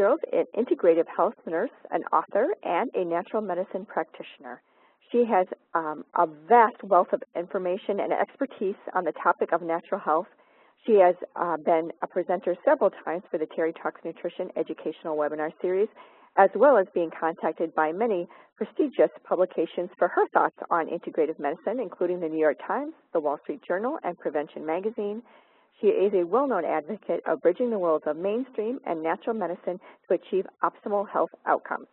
Cheryl's an integrative health nurse, an author, and a natural medicine practitioner. She has a vast wealth of information and expertise on the topic of natural health. She has been a presenter several times for the Terry Talks Nutrition educational webinar series, as well as being contacted by many prestigious publications for her thoughts on integrative medicine, including the New York Times, the Wall Street Journal, and Prevention Magazine. She is a well-known advocate of bridging the worlds of mainstream and natural medicine to achieve optimal health outcomes.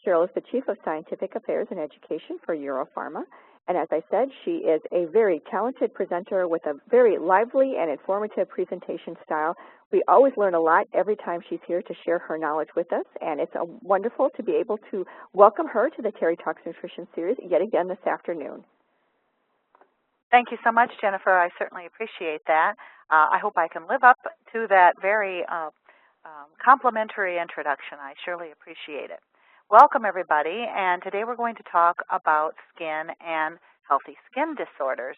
Cheryl is the Chief of Scientific Affairs and Education for Europharma, and as I said, she is a very talented presenter with a very lively and informative presentation style. We always learn a lot every time she's here to share her knowledge with us, and it's wonderful to be able to welcome her to the Terry Talks Nutrition series yet again this afternoon. Thank you so much, Jennifer. I certainly appreciate that. I hope I can live up to that very complimentary introduction. I surely appreciate it. Welcome, everybody, and today we're going to talk about skin and healthy skin disorders.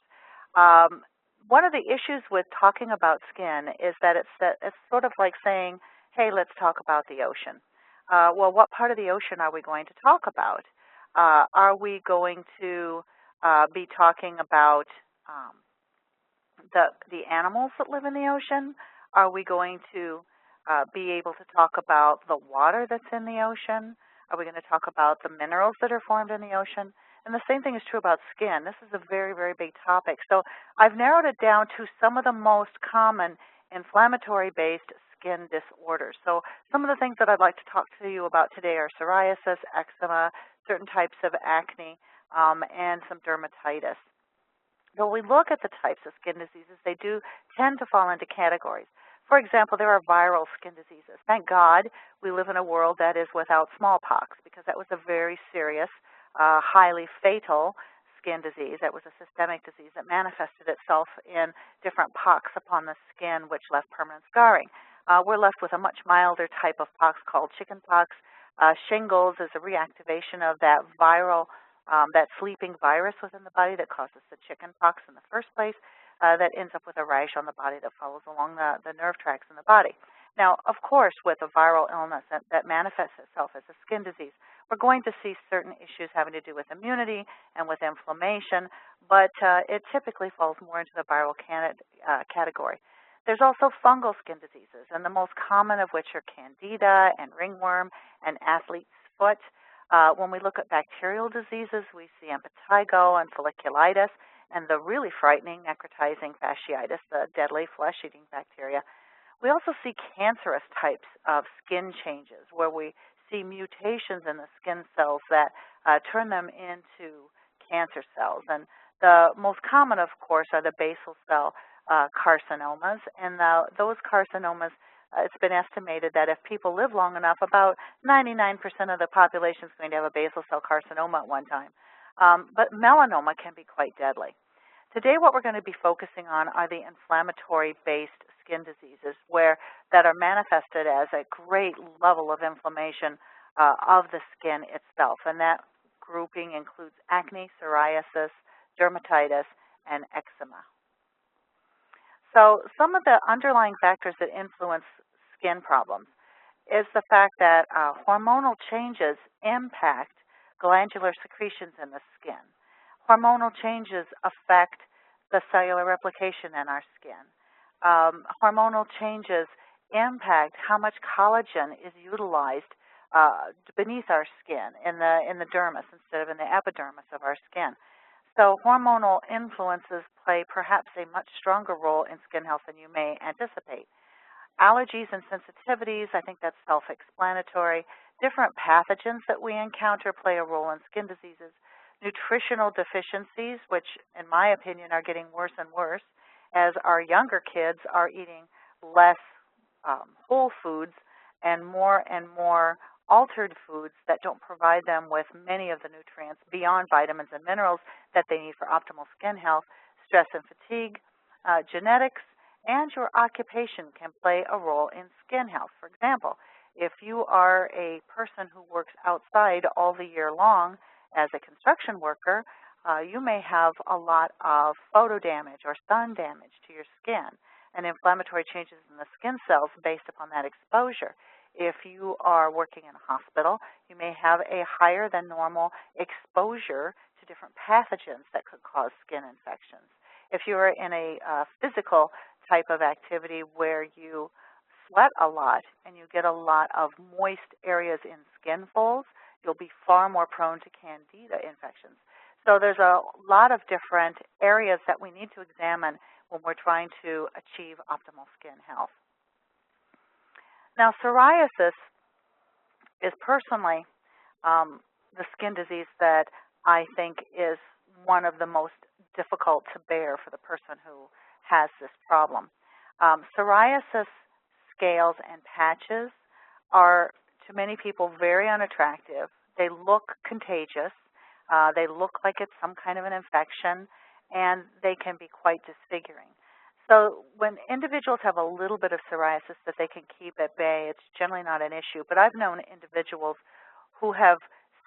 One of the issues with talking about skin is that it's sort of like saying, hey, let's talk about the ocean. Well, what part of the ocean are we going to talk about? Are we going to be talking about the animals that live in the ocean? Are we going to be able to talk about the water that's in the ocean? Are we going to talk about the minerals that are formed in the ocean? And the same thing is true about skin. This is a very, very big topic. So I've narrowed it down to some of the most common inflammatory-based skin disorders. So some of the things that I'd like to talk to you about today are psoriasis, eczema, certain types of acne, and some dermatitis. When we look at the types of skin diseases, they do tend to fall into categories. For example, there are viral skin diseases. Thank God we live in a world that is without smallpox, because that was a very serious, highly fatal skin disease. That was a systemic disease that manifested itself in different pox upon the skin, which left permanent scarring. We're left with a much milder type of pox called chickenpox. Shingles is a reactivation of that viral, that sleeping virus within the body that causes the chickenpox in the first place. That ends up with a rash on the body that follows along the nerve tracts in the body. Now, of course, with a viral illness that manifests itself as a skin disease, we're going to see certain issues having to do with immunity and with inflammation, but it typically falls more into the viral category. There's also fungal skin diseases, and the most common of which are candida and ringworm and athlete's foot. When we look at bacterial diseases, we see impetigo and folliculitis, and the really frightening necrotizing fasciitis, the deadly flesh-eating bacteria. We also see cancerous types of skin changes, where we see mutations in the skin cells that turn them into cancer cells. And the most common, of course, are the basal cell carcinomas. And those carcinomas, it's been estimated that if people live long enough, about 99% of the population is going to have a basal cell carcinoma at one time. But melanoma can be quite deadly. Today what we're going to be focusing on are the inflammatory-based skin diseases that are manifested as a great level of inflammation of the skin itself. And that grouping includes acne, psoriasis, dermatitis, and eczema. So some of the underlying factors that influence skin problems is the fact that hormonal changes impact glandular secretions in the skin. Hormonal changes affect the cellular replication in our skin. Hormonal changes impact how much collagen is utilized beneath our skin in the dermis instead of in the epidermis of our skin. So hormonal influences play perhaps a much stronger role in skin health than you may anticipate. Allergies and sensitivities, I think that's self-explanatory. Different pathogens that we encounter play a role in skin diseases. Nutritional deficiencies, which in my opinion are getting worse and worse as our younger kids are eating less whole foods and more altered foods that don't provide them with many of the nutrients beyond vitamins and minerals that they need for optimal skin health. Stress and fatigue, genetics, and your occupation can play a role in skin health. For example, if you are a person who works outside all the year long as a construction worker, you may have a lot of photo damage or sun damage to your skin and inflammatory changes in the skin cells based upon that exposure. if you are working in a hospital, you may have a higher than normal exposure to different pathogens that could cause skin infections. If you're in a physical type of activity where you sweat a lot and you get a lot of moist areas in skin folds, you'll be far more prone to candida infections. So there's a lot of different areas that we need to examine when we're trying to achieve optimal skin health. Now, psoriasis is personally the skin disease that I think is one of the most difficult to bear for the person who has this problem. Psoriasis scales and patches are, to many people, very unattractive. They look contagious. They look like it's some kind of an infection, and they can be quite disfiguring. So when individuals have a little bit of psoriasis that they can keep at bay, it's generally not an issue. But I've known individuals who have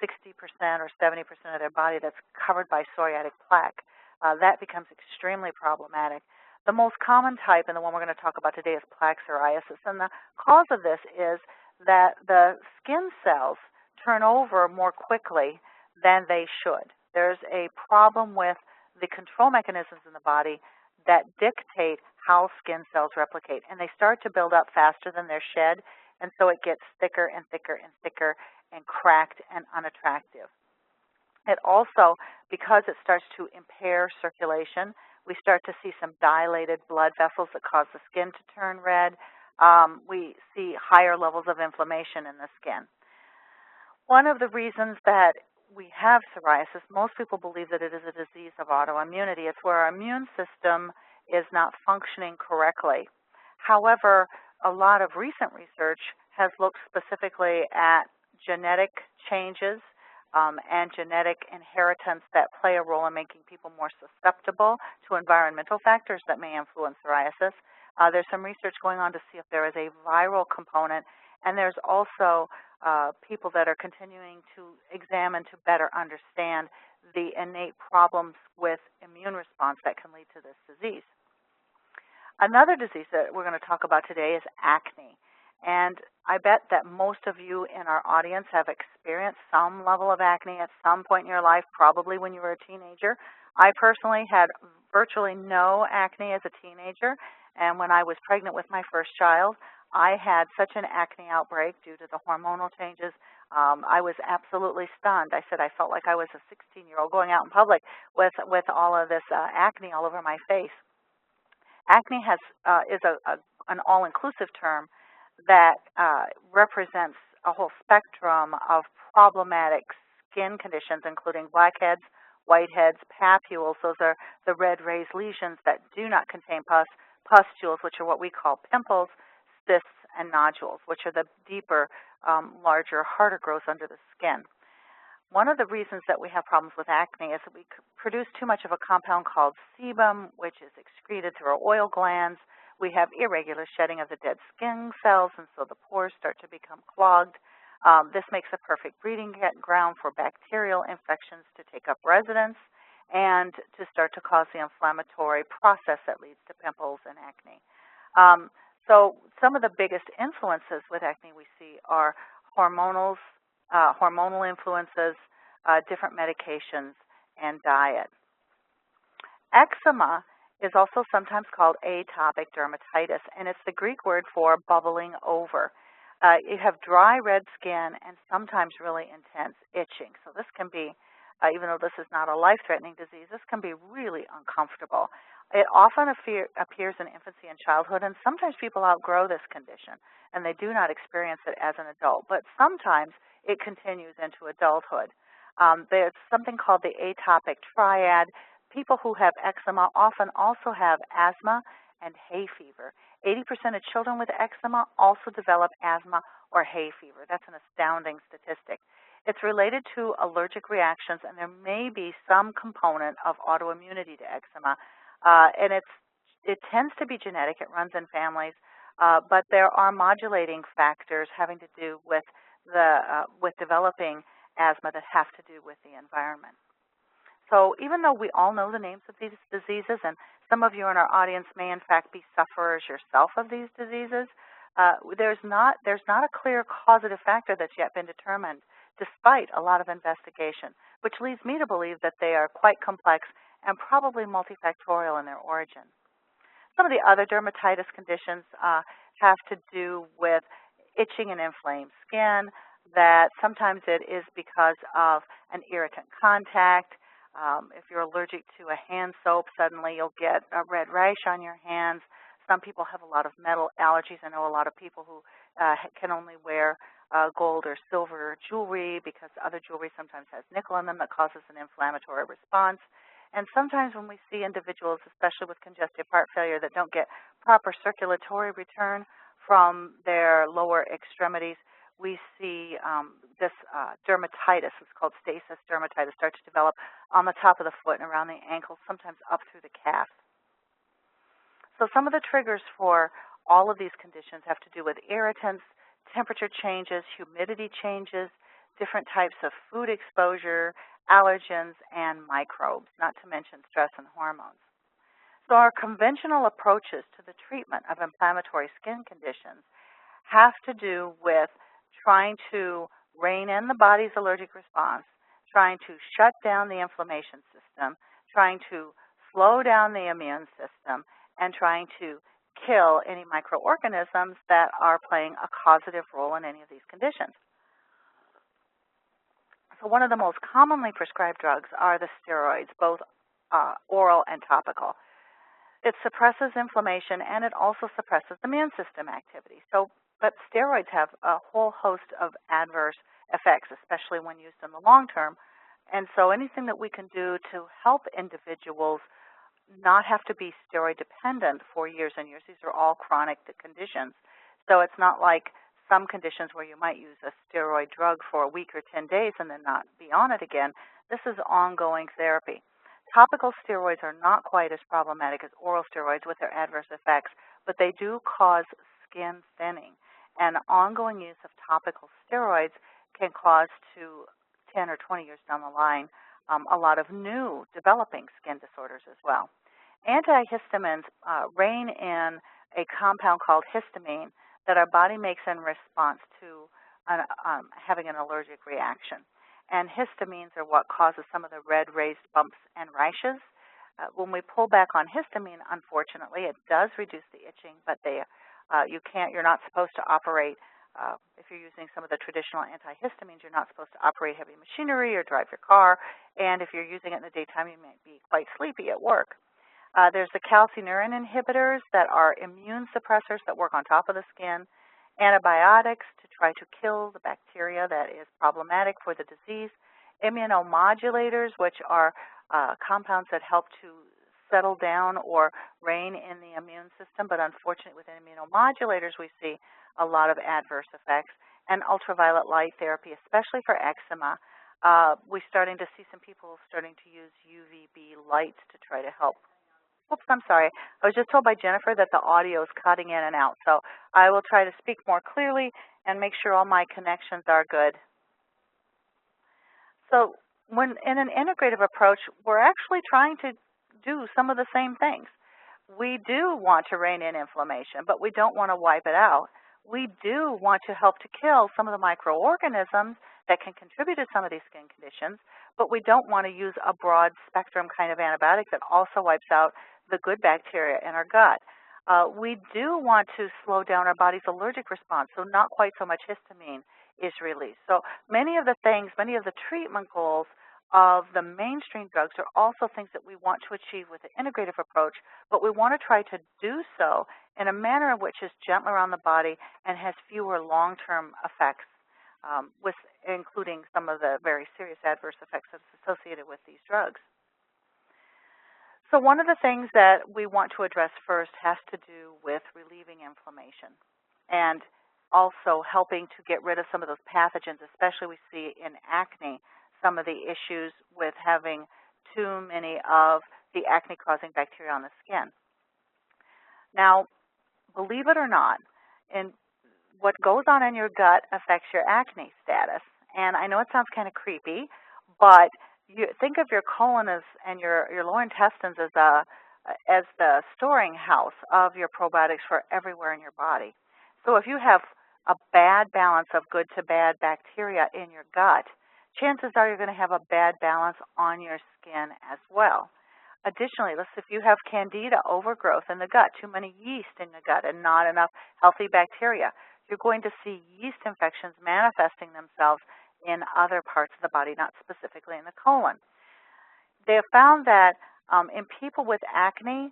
60% or 70% of their body that's covered by psoriatic plaque. That becomes extremely problematic. The most common type, and the one we're going to talk about today, is plaque psoriasis. And the cause of this is that the skin cells turn over more quickly than they should. There's a problem with the control mechanisms in the body that dictate how skin cells replicate, and they start to build up faster than they're shed, and so it gets thicker and thicker and thicker and cracked and unattractive. It also, because it starts to impair circulation, we start to see some dilated blood vessels that cause the skin to turn red. We see higher levels of inflammation in the skin. One of the reasons that we have psoriasis, most people believe that it is a disease of autoimmunity. It's where our immune system is not functioning correctly. However, a lot of recent research has looked specifically at genetic changes and genetic inheritance that play a role in making people more susceptible to environmental factors that may influence psoriasis. There's some research going on to see if there is a viral component, and there's also people that are continuing to examine to better understand the innate problems with immune response that can lead to this disease. Another disease that we're going to talk about today is acne. And I bet that most of you in our audience have experienced some level of acne at some point in your life, probably when you were a teenager. I personally had virtually no acne as a teenager, and when I was pregnant with my first child, I had such an acne outbreak due to the hormonal changes. I was absolutely stunned. I said I felt like I was a 16-year-old going out in public with all of this acne all over my face. Acne is an all-inclusive term that represents a whole spectrum of problematic skin conditions, including blackheads, whiteheads, papules. Those are the red raised lesions that do not contain pus, pustules, which are what we call pimples, cysts, and nodules, which are the deeper, larger, harder growths under the skin. One of the reasons that we have problems with acne is that we produce too much of a compound called sebum, which is excreted through our oil glands. We have irregular shedding of the dead skin cells, and so the pores start to become clogged. This makes a perfect breeding ground for bacterial infections to take up residence and to start to cause the inflammatory process that leads to pimples and acne. So some of the biggest influences with acne we see are hormonal influences, different medications, and diet. Eczema is also sometimes called atopic dermatitis, and it's the Greek word for bubbling over. You have dry red skin and sometimes really intense itching. So this can be, even though this is not a life-threatening disease, this can be really uncomfortable. It often appears in infancy and childhood, and sometimes people outgrow this condition, and they do not experience it as an adult. But sometimes it continues into adulthood. There's something called the atopic triad. People who have eczema often also have asthma and hay fever. 80% of children with eczema also develop asthma or hay fever. That's an astounding statistic. It's related to allergic reactions, and there may be some component of autoimmunity to eczema. And it tends to be genetic. It runs in families, but there are modulating factors having to do with developing asthma that have to do with the environment. So even though we all know the names of these diseases, and some of you in our audience may in fact be sufferers yourself of these diseases, There's not a clear causative factor that's yet been determined, despite a lot of investigation, which leads me to believe that they are quite complex and probably multifactorial in their origin. Some of the other dermatitis conditions have to do with itching and inflamed skin, that sometimes it is because of an irritant contact. If you're allergic to a hand soap, suddenly you'll get a red rash on your hands. Some people have a lot of metal allergies. I know a lot of people who can only wear gold or silver jewelry because other jewelry sometimes has nickel in them that causes an inflammatory response. And sometimes when we see individuals, especially with congestive heart failure, that don't get proper circulatory return from their lower extremities, we see this dermatitis, it's called stasis dermatitis, start to develop on the top of the foot and around the ankle, sometimes up through the calf. So some of the triggers for all of these conditions have to do with irritants, temperature changes, humidity changes, different types of food exposure, allergens, and microbes, not to mention stress and hormones. So our conventional approaches to the treatment of inflammatory skin conditions have to do with trying to rein in the body's allergic response, trying to shut down the inflammation system, trying to slow down the immune system, and trying to kill any microorganisms that are playing a causative role in any of these conditions. So one of the most commonly prescribed drugs are the steroids, both oral and topical. It suppresses inflammation and it also suppresses the immune system activity. But steroids have a whole host of adverse effects, especially when used in the long term. And so anything that we can do to help individuals not have to be steroid dependent for years and years. These are all chronic conditions. So it's not like some conditions where you might use a steroid drug for a week or 10 days and then not be on it again. This is ongoing therapy. Topical steroids are not quite as problematic as oral steroids with their adverse effects, but they do cause skin thinning. And ongoing use of topical steroids can cause to 10 or 20 years down the line a lot of new developing skin disorders as well. Antihistamines rein in a compound called histamine that our body makes in response to having an allergic reaction. And histamines are what causes some of the red raised bumps and rashes. When we pull back on histamine, unfortunately, it does reduce the itching, but you're not supposed to operate, if you're using some of the traditional antihistamines, you're not supposed to operate heavy machinery or drive your car, and if you're using it in the daytime, you might be quite sleepy at work. There's the calcineurin inhibitors that are immune suppressors that work on top of the skin, antibiotics to try to kill the bacteria that is problematic for the disease, immunomodulators, which are compounds that help to settle down or rein in the immune system, but unfortunately with immunomodulators we see a lot of adverse effects, and ultraviolet light therapy, especially for eczema. We're starting to see some people starting to use UVB lights to try to help. Oops, I'm sorry. I was just told by Jennifer that the audio is cutting in and out, so I will try to speak more clearly and make sure all my connections are good. So when in an integrative approach, we're actually trying to do some of the same things. We do want to rein in inflammation, but we don't want to wipe it out. We do want to help to kill some of the microorganisms that can contribute to some of these skin conditions, but we don't want to use a broad spectrum kind of antibiotic that also wipes out the good bacteria in our gut. We do want to slow down our body's allergic response, so not quite so much histamine is released. So many of the treatment goals of the mainstream drugs are also things that we want to achieve with the integrative approach, but we want to try to do so in a manner in which is gentler on the body and has fewer long-term effects, including some of the very serious adverse effects that's associated with these drugs. So one of the things that we want to address first has to do with relieving inflammation and also helping to get rid of some of those pathogens, especially we see in acne, some of the issues with having too many of the acne-causing bacteria on the skin. Now, believe it or not, what goes on in your gut affects your acne status. And I know it sounds kind of creepy, but think of your colon and your lower intestines as the storing house of your probiotics for everywhere in your body. So if you have a bad balance of good to bad bacteria in your gut, chances are you're going to have a bad balance on your skin as well. Additionally, if you have candida overgrowth in the gut, too many yeast in the gut and not enough healthy bacteria, you're going to see yeast infections manifesting themselves in other parts of the body, not specifically in the colon. They have found that in people with acne,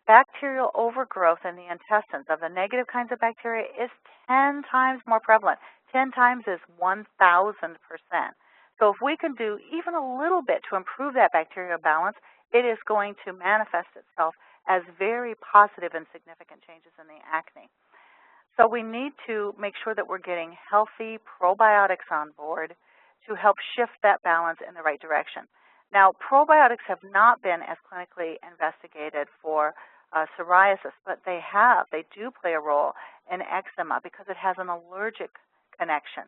bacterial overgrowth in the intestines of the negative kinds of bacteria is 10 times more prevalent. 10 times is 1,000%. So if we can do even a little bit to improve that bacterial balance, it is going to manifest itself as very positive and significant changes in the acne. So we need to make sure that we're getting healthy probiotics on board to help shift that balance in the right direction. Now, probiotics have not been as clinically investigated for psoriasis, but they do play a role in eczema because it has an allergic connection.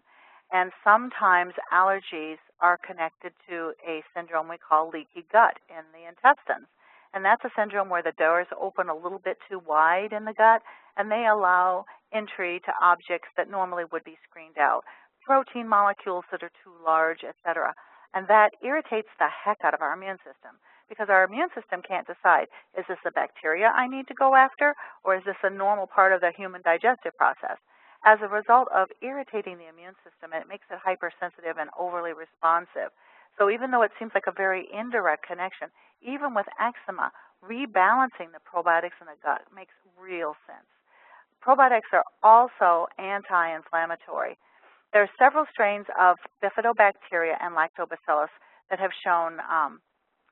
And sometimes allergies are connected to a syndrome we call leaky gut in the intestines. And that's a syndrome where the doors open a little bit too wide in the gut, and they allow entry to objects that normally would be screened out, protein molecules that are too large, etc. And that irritates the heck out of our immune system because our immune system can't decide, is this a bacteria I need to go after, or is this a normal part of the human digestive process? As a result of irritating the immune system, it makes it hypersensitive and overly responsive. So even though it seems like a very indirect connection, even with eczema, rebalancing the probiotics in the gut makes real sense. Probiotics are also anti-inflammatory. There are several strains of bifidobacteria and lactobacillus that have shown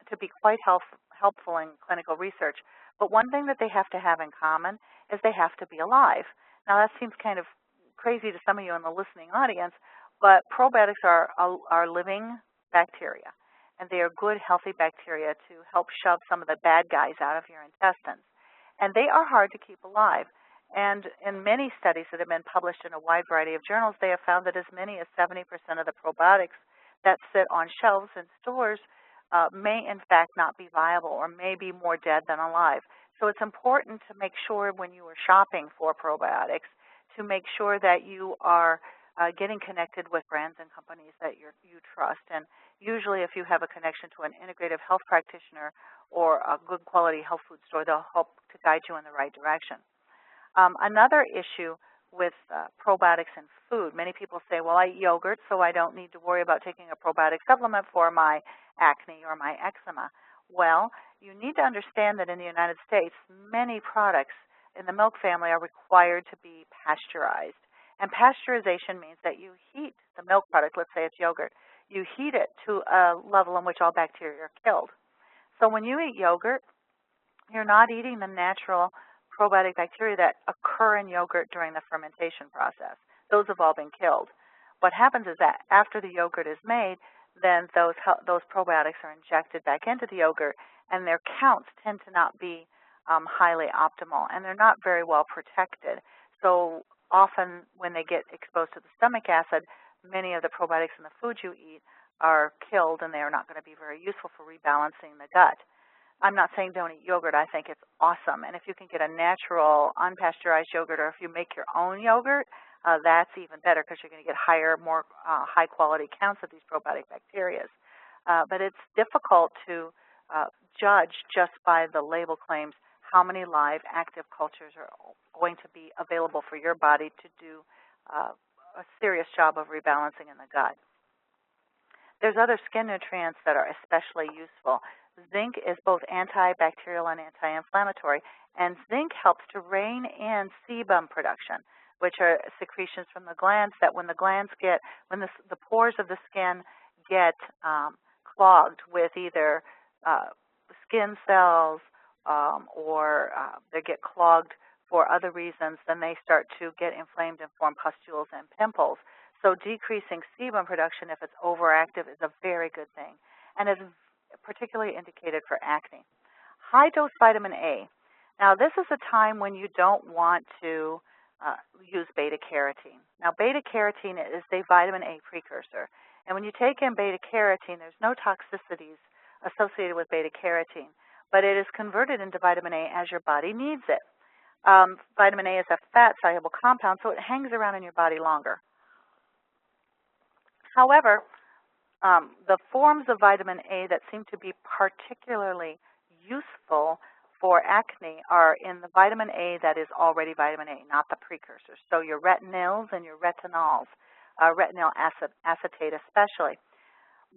to be quite helpful in clinical research. But one thing that they have to have in common is they have to be alive. Now, that seems kind of crazy to some of you in the listening audience, but probiotics are living bacteria, and they are good, healthy bacteria to help shove some of the bad guys out of your intestines. And they are hard to keep alive. And in many studies that have been published in a wide variety of journals, they have found that as many as 70% of the probiotics that sit on shelves in stores may, in fact, not be viable or may be more dead than alive. So it's important to make sure when you are shopping for probiotics to make sure that you are getting connected with brands and companies that you trust. And usually if you have a connection to an integrative health practitioner or a good quality health food store, they'll help to guide you in the right direction. Another issue with probiotics in food, many people say, well, I eat yogurt, so I don't need to worry about taking a probiotic supplement for my acne or my eczema. Well, you need to understand that in the United States, many products in the milk family are required to be pasteurized. And pasteurization means that you heat the milk product, let's say it's yogurt, you heat it to a level in which all bacteria are killed. So when you eat yogurt, you're not eating the natural probiotic bacteria that occur in yogurt during the fermentation process. Those have all been killed. What happens is that after the yogurt is made, then those probiotics are injected back into the yogurt, and their counts tend to not be highly optimal, and they're not very well protected. So often when they get exposed to the stomach acid, many of the probiotics in the food you eat are killed, and they are not going to be very useful for rebalancing the gut. I'm not saying don't eat yogurt. I think it's awesome. And if you can get a natural, unpasteurized yogurt, or if you make your own yogurt, that's even better because you're going to get higher, more high-quality counts of these probiotic bacteria. But it's difficult to judge just by the label claims how many live active cultures are going to be available for your body to do a serious job of rebalancing in the gut. There's other skin nutrients that are especially useful. Zinc is both antibacterial and anti-inflammatory, and zinc helps to rein in sebum production, which are secretions from the glands that when the pores of the skin get clogged with either skin cells or they get clogged for other reasons, then they start to get inflamed and form pustules and pimples. So decreasing sebum production, if it's overactive, is a very good thing, and is particularly indicated for acne. High-dose vitamin A. Now, this is a time when you don't want to use beta-carotene. Now, beta-carotene is a vitamin A precursor, and when you take in beta-carotene, there's no toxicities associated with beta-carotene, but it is converted into vitamin A as your body needs it. Vitamin A is a fat-soluble compound, so it hangs around in your body longer. However, the forms of vitamin A that seem to be particularly useful for acne are in the vitamin A that is already vitamin A, not the precursors. So your retinols and your retinols, retinol acetate especially.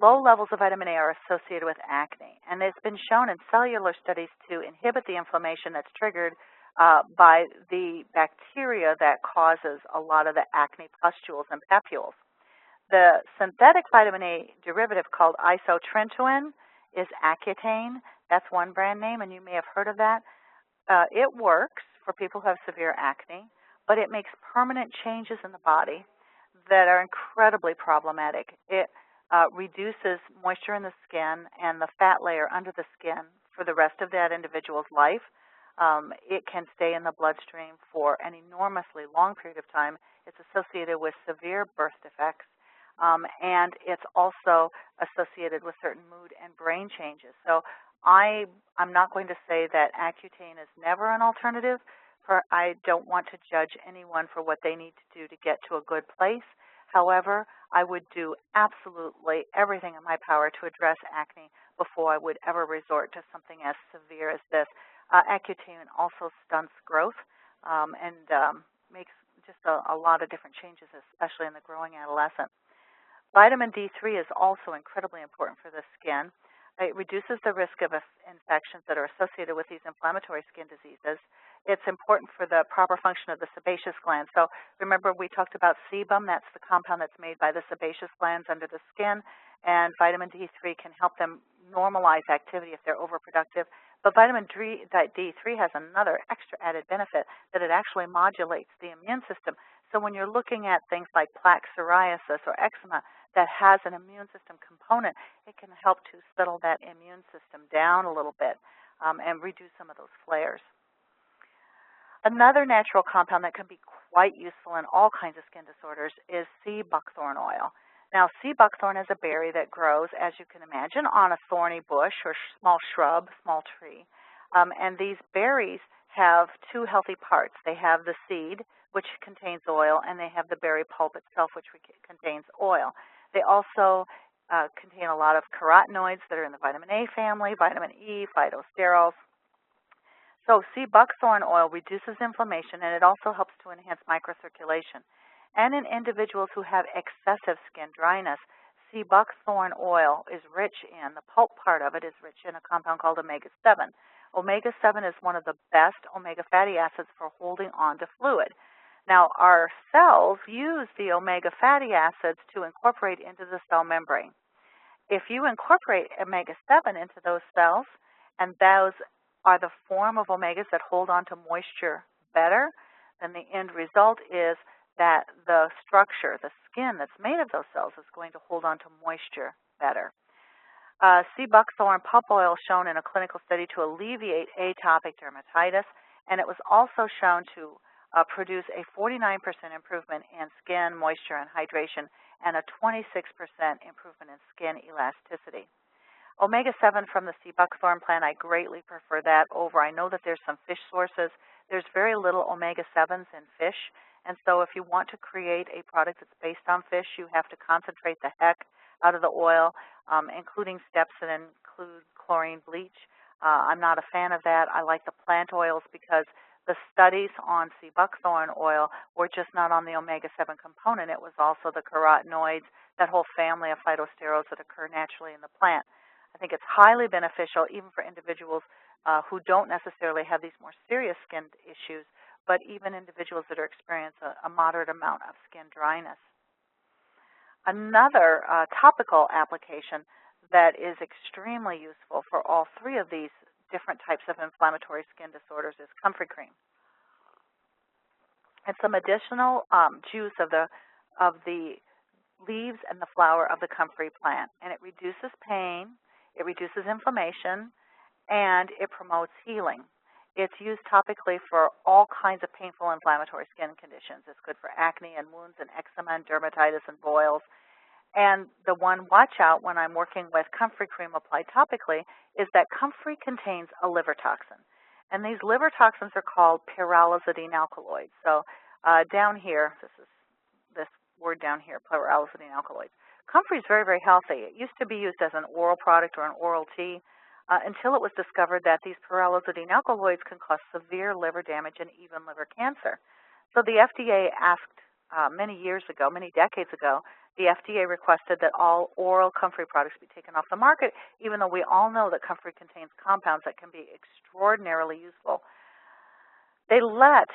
Low levels of vitamin A are associated with acne, and it's been shown in cellular studies to inhibit the inflammation that's triggered by the bacteria that causes a lot of the acne pustules and papules. The synthetic vitamin A derivative called isotretinoin is Accutane. That's one brand name, and you may have heard of that. It works for people who have severe acne, but it makes permanent changes in the body that are incredibly problematic. It reduces moisture in the skin and the fat layer under the skin for the rest of that individual's life. It can stay in the bloodstream for an enormously long period of time. It's associated with severe birth defects, and it's also associated with certain mood and brain changes. So I'm not going to say that Accutane is never an alternative. I don't want to judge anyone for what they need to do to get to a good place. However, I would do absolutely everything in my power to address acne before I would ever resort to something as severe as this. Accutane also stunts growth and makes just a lot of different changes, especially in the growing adolescent. Vitamin D3 is also incredibly important for the skin. It reduces the risk of infections that are associated with these inflammatory skin diseases. It's important for the proper function of the sebaceous glands. So remember we talked about sebum. That's the compound that's made by the sebaceous glands under the skin, and vitamin D3 can help them normalize activity if they're overproductive. But vitamin D3 has another extra added benefit, that it actually modulates the immune system. So when you're looking at things like plaque psoriasis or eczema that has an immune system component, it can help to settle that immune system down a little bit and reduce some of those flares. Another natural compound that can be quite useful in all kinds of skin disorders is sea buckthorn oil. Now, sea buckthorn is a berry that grows, as you can imagine, on a thorny bush or small shrub, small tree. And these berries have two healthy parts. They have the seed, which contains oil, and they have the berry pulp itself, which contains oil. They also contain a lot of carotenoids that are in the vitamin A family, vitamin E, phytosterols. So sea buckthorn oil reduces inflammation, and it also helps to enhance microcirculation. And in individuals who have excessive skin dryness, sea buckthorn oil is rich in, the pulp part of it is rich in a compound called omega-7. Omega-7 is one of the best omega fatty acids for holding on to fluid. Now, our cells use the omega fatty acids to incorporate into the cell membrane. If you incorporate omega-7 into those cells, and those are the form of omegas that hold on to moisture better, then the end result is that the structure, the skin that's made of those cells, is going to hold on to moisture better. Sea buckthorn pulp oil shown in a clinical study to alleviate atopic dermatitis, and it was also shown to produce a 49% improvement in skin moisture and hydration and a 26% improvement in skin elasticity. Omega-7 from the sea buckthorn plant, I greatly prefer that over. I know that there's some fish sources. There's very little omega-7s in fish, and so if you want to create a product that's based on fish, you have to concentrate the heck out of the oil, including steps that include chlorine bleach. I'm not a fan of that. I like the plant oils because the studies on sea buckthorn oil were just not on the omega-7 component. It was also the carotenoids, that whole family of phytosterols that occur naturally in the plant. I think it's highly beneficial even for individuals who don't necessarily have these more serious skin issues, but even individuals that are experiencing a moderate amount of skin dryness. Another topical application that is extremely useful for all three of these different types of inflammatory skin disorders is comfrey cream. It's some additional juice of the leaves and the flower of the comfrey plant, and it reduces pain, it reduces inflammation, and it promotes healing. It's used topically for all kinds of painful inflammatory skin conditions. It's good for acne and wounds and eczema and dermatitis and boils. And the one watch out when I'm working with comfrey cream applied topically is that comfrey contains a liver toxin. And these liver toxins are called pyrrolizidine alkaloids. So down here, this word down here, pyrrolizidine alkaloids. Comfrey is very, very healthy. It used to be used as an oral product or an oral tea until it was discovered that these pyrrolizidine alkaloids can cause severe liver damage and even liver cancer. So the FDA asked many years ago, many decades ago, the FDA requested that all oral Comfrey products be taken off the market, even though we all know that Comfrey contains compounds that can be extraordinarily useful. They let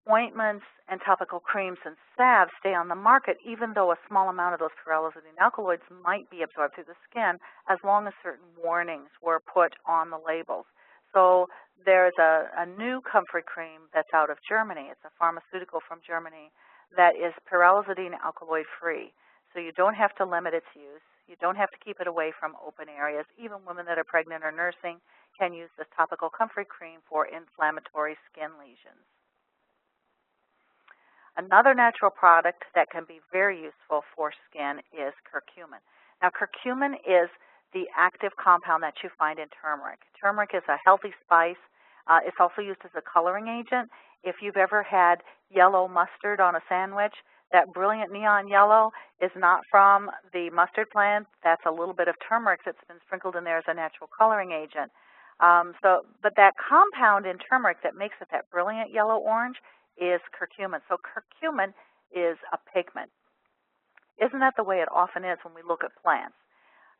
ointments and topical creams and salves stay on the market, even though a small amount of those pyrrolizidine alkaloids might be absorbed through the skin, as long as certain warnings were put on the labels. So there's a new Comfrey cream that's out of Germany. It's a pharmaceutical from Germany that is pyrrolizidine alkaloid free. So you don't have to limit its use. You don't have to keep it away from open areas. Even women that are pregnant or nursing can use this topical Comfrey cream for inflammatory skin lesions. Another natural product that can be very useful for skin is curcumin. Now, curcumin is the active compound that you find in turmeric. Turmeric is a healthy spice. It's also used as a coloring agent. If you've ever had yellow mustard on a sandwich, that brilliant neon yellow is not from the mustard plant. That's a little bit of turmeric that's been sprinkled in there as a natural coloring agent. But that compound in turmeric that makes it that brilliant yellow-orange is curcumin. So curcumin is a pigment. Isn't that the way it often is when we look at plants?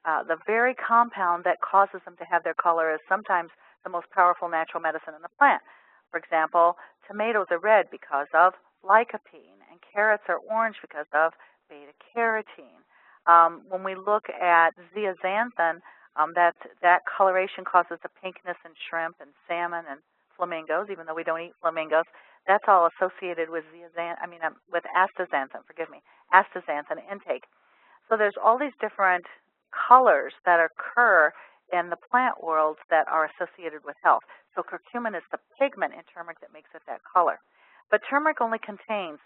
The very compound that causes them to have their color is sometimes the most powerful natural medicine in the plant. For example, tomatoes are red because of lycopene, and carrots are orange because of beta-carotene. When we look at zeaxanthin, that coloration causes the pinkness in shrimp and salmon and flamingos, even though we don't eat flamingos. That's all associated with with astaxanthin, astaxanthin intake. So there's all these different colors that occur in the plant world that are associated with health. So curcumin is the pigment in turmeric that makes it that color. But turmeric only contains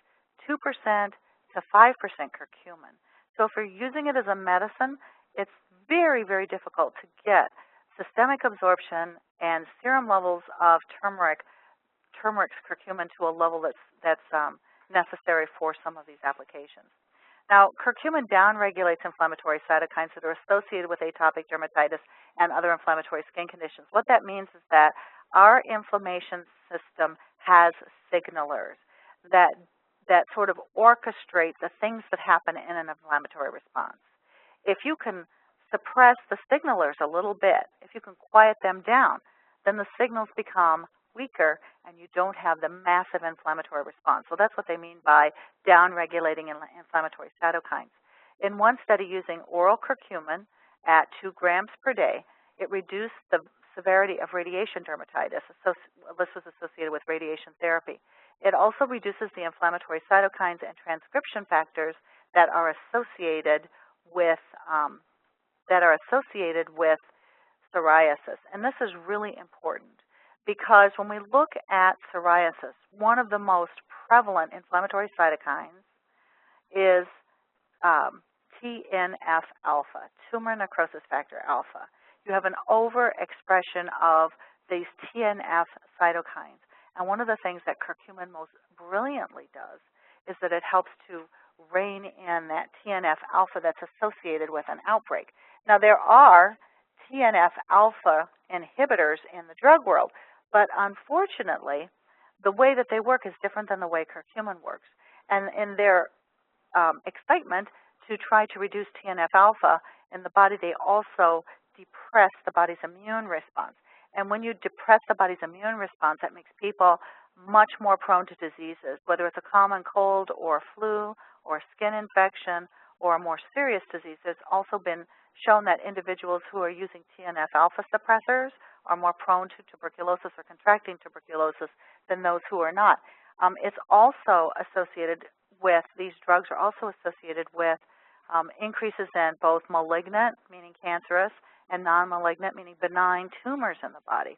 2% to 5% curcumin. So if you're using it as a medicine, it's very, very difficult to get systemic absorption and serum levels of turmeric's curcumin to a level that's necessary for some of these applications. Now, curcumin downregulates inflammatory cytokines that are associated with atopic dermatitis and other inflammatory skin conditions. What that means is that our inflammation system has signalers that sort of orchestrate the things that happen in an inflammatory response. If you can suppress the signalers a little bit, if you can quiet them down, then the signals become weaker and you don't have the massive inflammatory response. So that's what they mean by downregulating inflammatory cytokines. In one study using oral curcumin at 2 grams per day, it reduced the severity of radiation dermatitis. This was associated with radiation therapy. It also reduces the inflammatory cytokines and transcription factors that are associated with psoriasis. And this is really important, because when we look at psoriasis, one of the most prevalent inflammatory cytokines is TNF-alpha, tumor necrosis factor alpha. You have an overexpression of these TNF cytokines. And one of the things that curcumin most brilliantly does is that it helps to rein in that TNF-alpha that's associated with an outbreak. Now, there are TNF-alpha inhibitors in the drug world, but unfortunately, the way that they work is different than the way curcumin works. And in their excitement to try to reduce TNF-alpha in the body, they also depress the body's immune response. And when you depress the body's immune response, that makes people much more prone to diseases, whether it's a common cold or flu or skin infection or a more serious disease. There's also been shown that individuals who are using TNF-alpha suppressors are more prone to tuberculosis or contracting tuberculosis than those who are not. It's also associated with, these drugs are also associated with increases in both malignant, meaning cancerous, and non-malignant, meaning benign tumors in the body.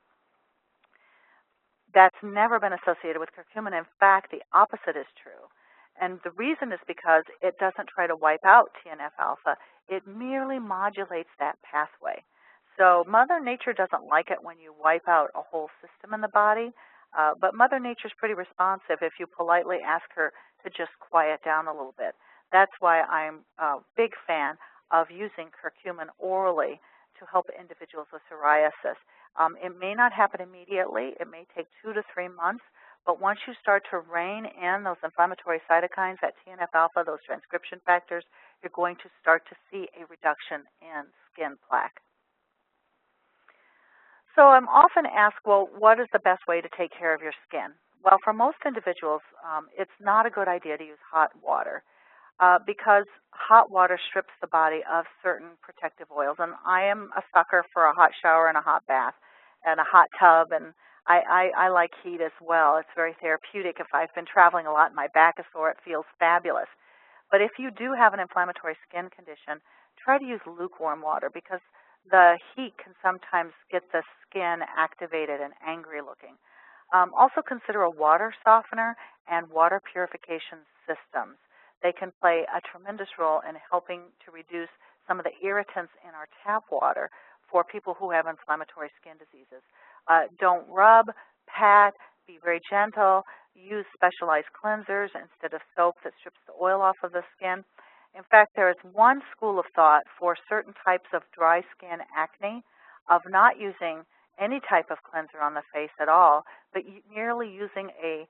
That's never been associated with curcumin. In fact, the opposite is true. And the reason is because it doesn't try to wipe out TNF-alpha. It merely modulates that pathway. So Mother Nature doesn't like it when you wipe out a whole system in the body, but Mother Nature's pretty responsive if you politely ask her to just quiet down a little bit. That's why I'm a big fan of using curcumin orally to help individuals with psoriasis. It may not happen immediately. It may take 2 to 3 months, but once you start to rein in those inflammatory cytokines, that TNF-alpha, those transcription factors, you're going to start to see a reduction in skin plaque. So I'm often asked, well, what is the best way to take care of your skin? Well, for most individuals, it's not a good idea to use hot water because hot water strips the body of certain protective oils. And I am a sucker for a hot shower and a hot bath and a hot tub, and I like heat as well. It's very therapeutic. If I've been traveling a lot and my back is sore, it feels fabulous. But if you do have an inflammatory skin condition, try to use lukewarm water because the heat can sometimes get the skin activated and angry looking. Also consider a water softener and water purification systems. They can play a tremendous role in helping to reduce some of the irritants in our tap water for people who have inflammatory skin diseases. Don't rub, pat, be very gentle, use specialized cleansers instead of soap that strips the oil off of the skin. In fact, there is one school of thought for certain types of dry skin acne of not using any type of cleanser on the face at all, but merely using a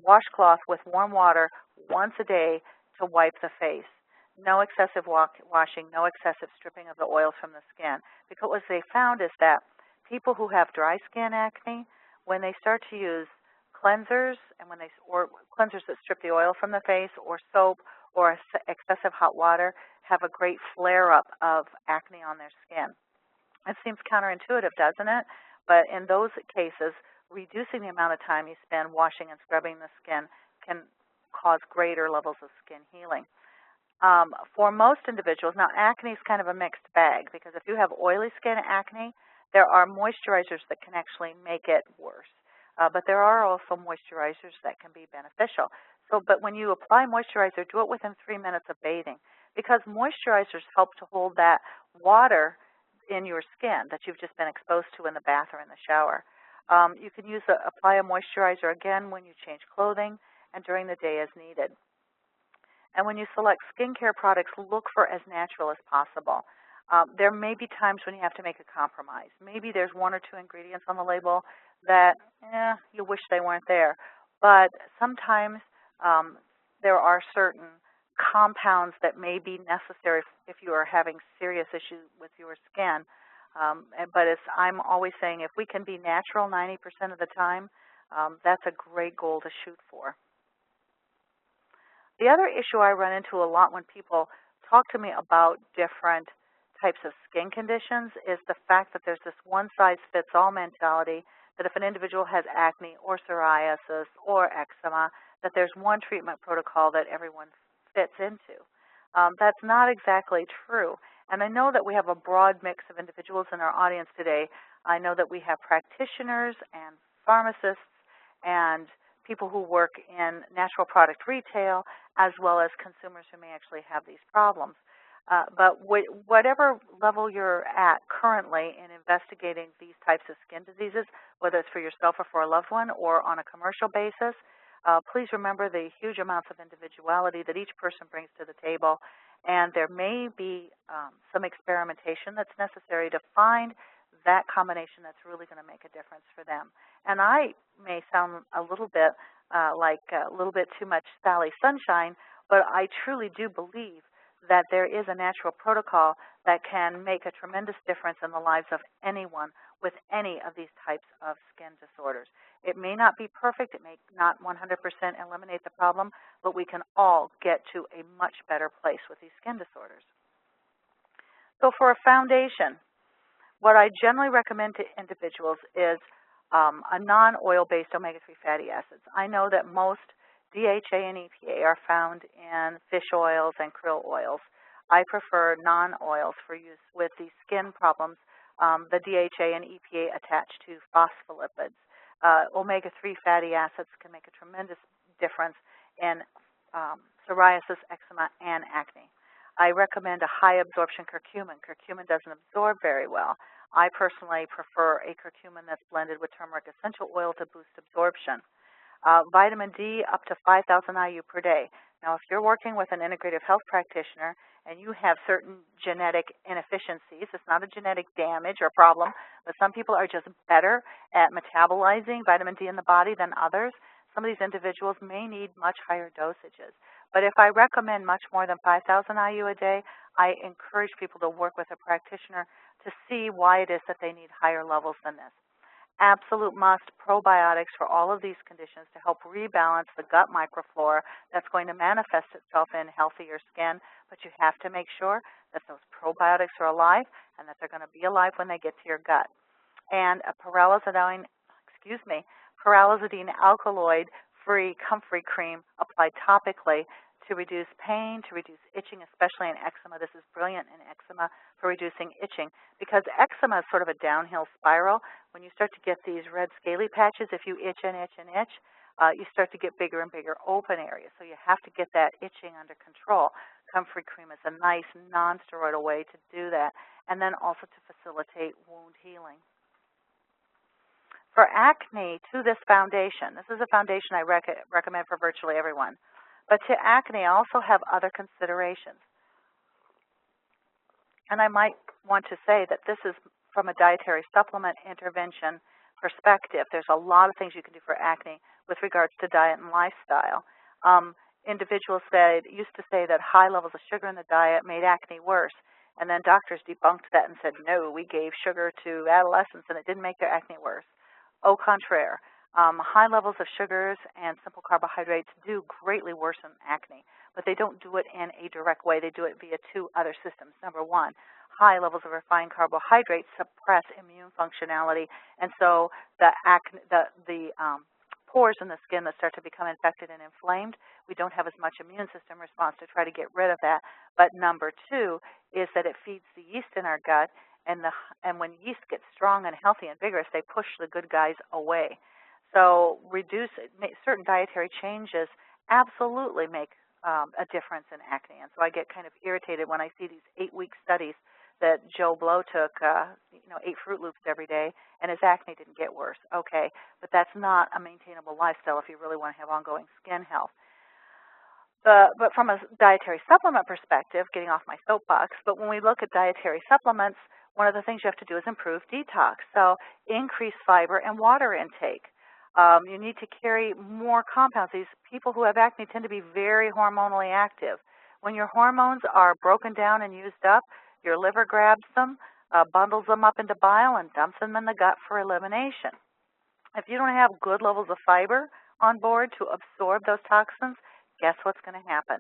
washcloth with warm water once a day to wipe the face. No excessive washing, no excessive stripping of the oils from the skin. Because what they found is that people who have dry skin acne, when they start to use cleansers and or cleansers that strip the oil from the face, or soap, or excessive hot water, have a great flare-up of acne on their skin. It seems counterintuitive, doesn't it? But in those cases, reducing the amount of time you spend washing and scrubbing the skin can cause greater levels of skin healing. For most individuals, now acne is kind of a mixed bag because if you have oily skin acne, there are moisturizers that can actually make it worse. But there are also moisturizers that can be beneficial. But when you apply moisturizer, do it within 3 minutes of bathing because moisturizers help to hold that water in your skin that you've just been exposed to in the bath or in the shower. You can apply a moisturizer again when you change clothing and during the day as needed. And when you select skincare products, look for as natural as possible. There may be times when you have to make a compromise. Maybe there's 1 or 2 ingredients on the label that you wish they weren't there. But sometimes there are certain compounds that may be necessary if you are having serious issues with your skin. But I'm always saying, if we can be natural 90% of the time, that's a great goal to shoot for. The other issue I run into a lot when people talk to me about different types of skin conditions is the fact that there's this one-size-fits-all mentality that if an individual has acne or psoriasis or eczema, that there's one treatment protocol that everyone fits into. That's not exactly true. And I know that we have a broad mix of individuals in our audience today. I know that we have practitioners and pharmacists and people who work in natural product retail, as well as consumers who may actually have these problems. But whatever level you're at currently in investigating these types of skin diseases, whether it's for yourself or for a loved one or on a commercial basis, please remember the huge amounts of individuality that each person brings to the table. And there may be some experimentation that's necessary to find that combination that's really going to make a difference for them. And I may sound a little bit like a little bit too much Sally Sunshine, but I truly do believe that there is a natural protocol that can make a tremendous difference in the lives of anyone with any of these types of skin disorders. It may not be perfect, it may not 100% eliminate the problem, but we can all get to a much better place with these skin disorders. So for a foundation, what I generally recommend to individuals is a non-oil-based omega-3 fatty acids. I know that most DHA and EPA are found in fish oils and krill oils. I prefer non-oils for use with these skin problems. The DHA and EPA attach to phospholipids. Omega-3 fatty acids can make a tremendous difference in psoriasis, eczema, and acne. I recommend a high absorption curcumin. Curcumin doesn't absorb very well. I personally prefer a curcumin that's blended with turmeric essential oil to boost absorption. Vitamin D up to 5,000 IU per day. Now, if you're working with an integrative health practitioner and you have certain genetic inefficiencies, it's not a genetic damage or problem, but some people are just better at metabolizing vitamin D in the body than others. Some of these individuals may need much higher dosages. But if I recommend much more than 5,000 IU a day, I encourage people to work with a practitioner to see why it is that they need higher levels than this. Absolute must, probiotics for all of these conditions to help rebalance the gut microflora that's going to manifest itself in healthier skin, but you have to make sure that those probiotics are alive and that they're going to be alive when they get to your gut. And a pyrrolizidine alkaloid-free comfrey cream applied topically to reduce pain, to reduce itching, especially in eczema. This is brilliant in eczema for reducing itching because eczema is sort of a downhill spiral. When you start to get these red scaly patches, if you itch and itch and itch, you start to get bigger and bigger open areas. So you have to get that itching under control. Comfrey cream is a nice non-steroidal way to do that, and then also to facilitate wound healing. For acne, to this foundation, this is a foundation I recommend for virtually everyone. But to acne, I also have other considerations. And I might want to say that this is from a dietary supplement intervention perspective. There's a lot of things you can do for acne with regards to diet and lifestyle. Individuals used to say that high levels of sugar in the diet made acne worse. And then doctors debunked that and said, no, we gave sugar to adolescents and it didn't make their acne worse. Au contraire. High levels of sugars and simple carbohydrates do greatly worsen acne, but they don't do it in a direct way. They do it via two other systems. Number one, high levels of refined carbohydrates suppress immune functionality, and so the pores in the skin that start to become infected and inflamed, we don't have as much immune system response to try to get rid of that. But number two is that it feeds the yeast in our gut, and when yeast gets strong and healthy and vigorous, they push the good guys away. So certain dietary changes absolutely make a difference in acne. And so I get kind of irritated when I see these 8-week studies that Joe Blow took, 8 Fruit Loops every day, and his acne didn't get worse. Okay, but that's not a maintainable lifestyle if you really want to have ongoing skin health. But from a dietary supplement perspective, getting off my soapbox, but when we look at dietary supplements, one of the things you have to do is improve detox. So increase fiber and water intake. You need to carry more compounds. These people who have acne tend to be very hormonally active. When your hormones are broken down and used up, your liver grabs them, bundles them up into bile, and dumps them in the gut for elimination. If you don't have good levels of fiber on board to absorb those toxins, guess what's going to happen?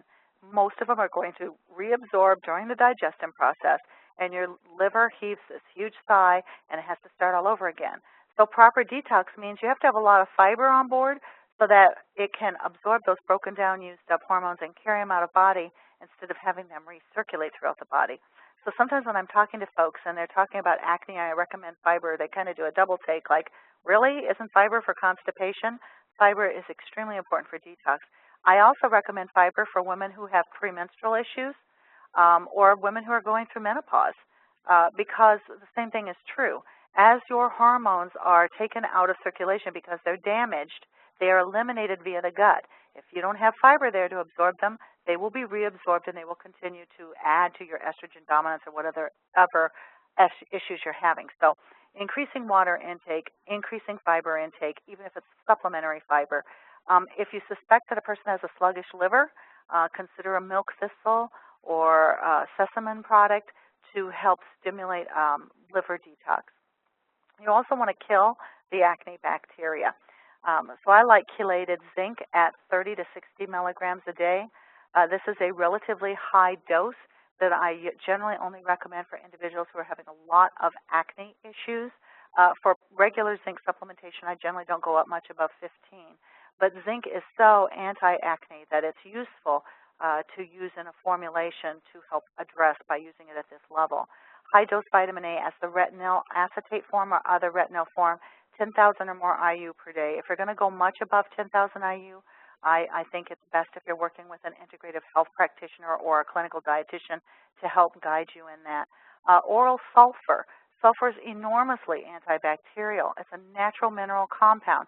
Most of them are going to reabsorb during the digestion process, and your liver heaves this huge sigh, and it has to start all over again. So proper detox means you have to have a lot of fiber on board so that it can absorb those broken down, used up hormones and carry them out of body instead of having them recirculate throughout the body. So sometimes when I'm talking to folks and they're talking about acne, I recommend fiber, they kind of do a double take like, really? Isn't fiber for constipation? Fiber is extremely important for detox. I also recommend fiber for women who have premenstrual issues or women who are going through menopause because the same thing is true. As your hormones are taken out of circulation because they're damaged, they are eliminated via the gut. If you don't have fiber there to absorb them, they will be reabsorbed and they will continue to add to your estrogen dominance or whatever other issues you're having. So increasing water intake, increasing fiber intake, even if it's supplementary fiber. If you suspect that a person has a sluggish liver, consider a milk thistle or sesamin product to help stimulate liver detox. You also want to kill the acne bacteria. So I like chelated zinc at 30 to 60 milligrams a day. This is a relatively high dose that I generally only recommend for individuals who are having a lot of acne issues. For regular zinc supplementation, I generally don't go up much above 15. But zinc is so anti-acne that it's useful to use in a formulation to help address by using it at this level. High-dose vitamin A as the retinol acetate form or other retinol form, 10,000 or more IU per day. If you're going to go much above 10,000 IU, I think it's best if you're working with an integrative health practitioner or a clinical dietitian to help guide you in that. Oral sulfur. Sulfur is enormously antibacterial. It's a natural mineral compound.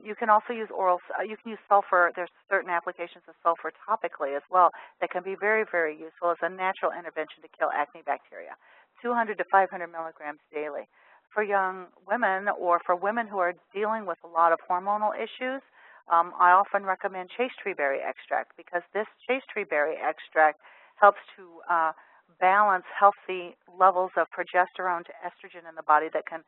You can also use you can use sulfur. There's certain applications of sulfur topically as well that can be very, very useful as a natural intervention to kill acne bacteria. 200 to 500 milligrams daily. For young women or for women who are dealing with a lot of hormonal issues, I often recommend chaste tree berry extract because this chaste tree berry extract helps to balance healthy levels of progesterone to estrogen in the body that can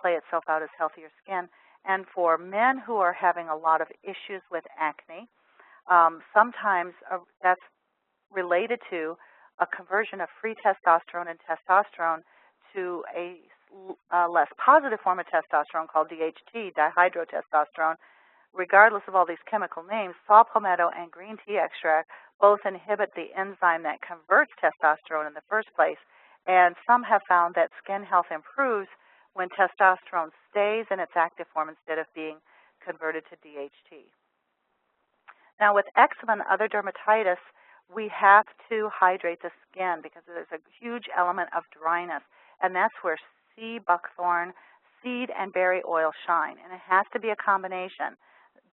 play itself out as healthier skin. And for men who are having a lot of issues with acne, sometimes that's related to a conversion of free testosterone and testosterone to a less positive form of testosterone called DHT, dihydrotestosterone. Regardless of all these chemical names, saw palmetto and green tea extract both inhibit the enzyme that converts testosterone in the first place, and some have found that skin health improves when testosterone stays in its active form instead of being converted to DHT. Now with eczema and other dermatitis, we have to hydrate the skin because there's a huge element of dryness, and that's where sea buckthorn, seed, and berry oil shine, and it has to be a combination.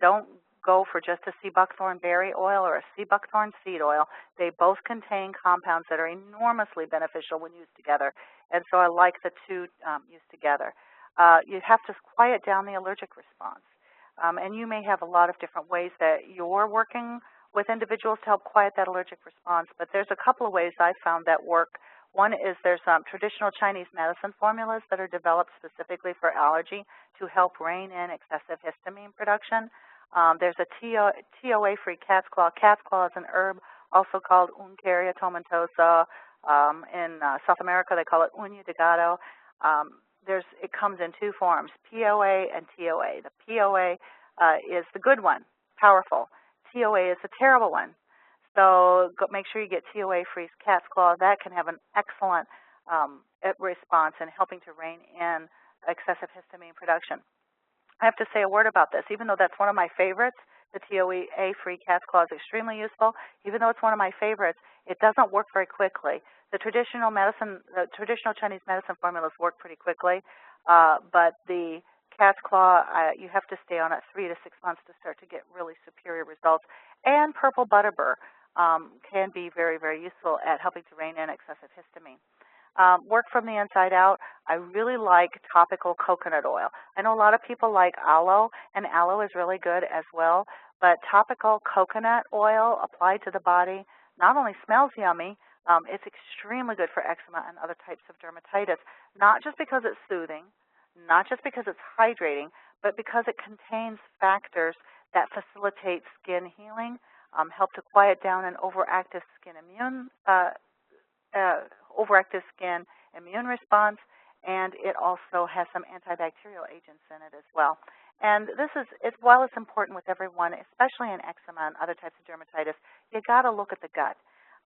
Don't go for just a sea buckthorn berry oil or a sea buckthorn seed oil. They both contain compounds that are enormously beneficial when used together, and so I like the two used together. You have to quiet down the allergic response, and you may have a lot of different ways that you're working with individuals to help quiet that allergic response, but there's a couple of ways I found that work. One is there's traditional Chinese medicine formulas that are developed specifically for allergy to help rein in excessive histamine production. There's a TOA-free cat's claw. Cat's claw is an herb also called Uncaria tomentosa. In South America, they call it Uña de gato. It comes in two forms, POA and TOA. The POA is the good one, powerful. TOA is the terrible one. So make sure you get TOA-free cat's claw. That can have an excellent response in helping to rein in excessive histamine production. I have to say a word about this. Even though that's one of my favorites, the TOA-free cat's claw is extremely useful. Even though it's one of my favorites, it doesn't work very quickly. The traditional Chinese medicine formulas work pretty quickly, but the cat's claw, you have to stay on it 3 to 6 months to start to get really superior results. And purple butterbur can be very, very useful at helping to rein in excessive histamine. Work from the inside out. I really like topical coconut oil. I know a lot of people like aloe, and aloe is really good as well, but topical coconut oil applied to the body not only smells yummy, it's extremely good for eczema and other types of dermatitis, not just because it's soothing, not just because it's hydrating, but because it contains factors that facilitate skin healing, help to quiet down an overactive skin immune response, and it also has some antibacterial agents in it as well. And while it's important with everyone, especially in eczema and other types of dermatitis, you got to look at the gut,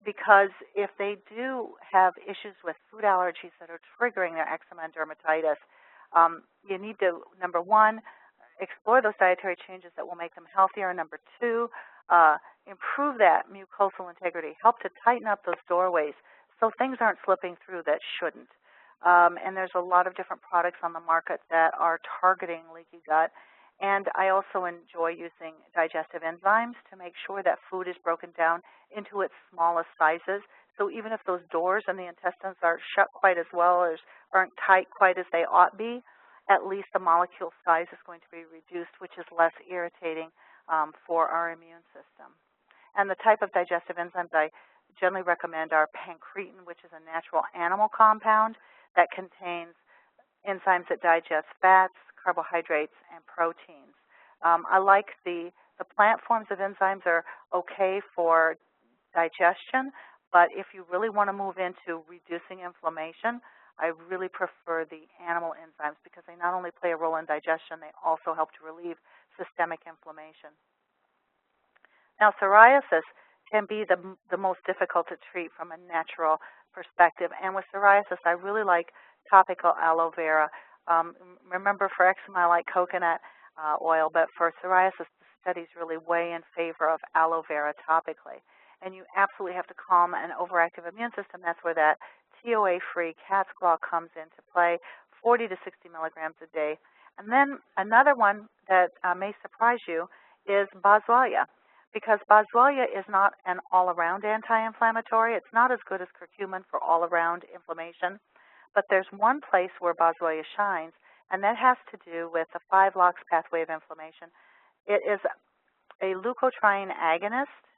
because if they do have issues with food allergies that are triggering their eczema and dermatitis, you need to, number one, explore those dietary changes that will make them healthier, and number two, improve that mucosal integrity, help to tighten up those doorways so things aren't slipping through that shouldn't. And there's a lot of different products on the market that are targeting leaky gut. And I also enjoy using digestive enzymes to make sure that food is broken down into its smallest sizes. So even if those doors in the intestines aren't shut quite as well or aren't tight quite as they ought be, at least the molecule size is going to be reduced, which is less irritating for our immune system. And the type of digestive enzymes I generally recommend are pancreatin, which is a natural animal compound that contains enzymes that digest fats, carbohydrates, and proteins. I like the plant forms of enzymes are okay for digestion, but if you really want to move into reducing inflammation, I really prefer the animal enzymes because they not only play a role in digestion, they also help to relieve systemic inflammation. Now, psoriasis can be the most difficult to treat from a natural perspective. And with psoriasis, I really like topical aloe vera. Remember, for eczema, I like coconut oil, but for psoriasis, studies really weigh in favor of aloe vera topically. And you absolutely have to calm an overactive immune system. That's where that TOA-free cat's claw comes into play, 40 to 60 milligrams a day. And then another one that may surprise you is boswellia, because boswellia is not an all-around anti-inflammatory. It's not as good as curcumin for all-around inflammation, but there's one place where boswellia shines, and that has to do with the 5-LOX pathway of inflammation. It is a leukotriene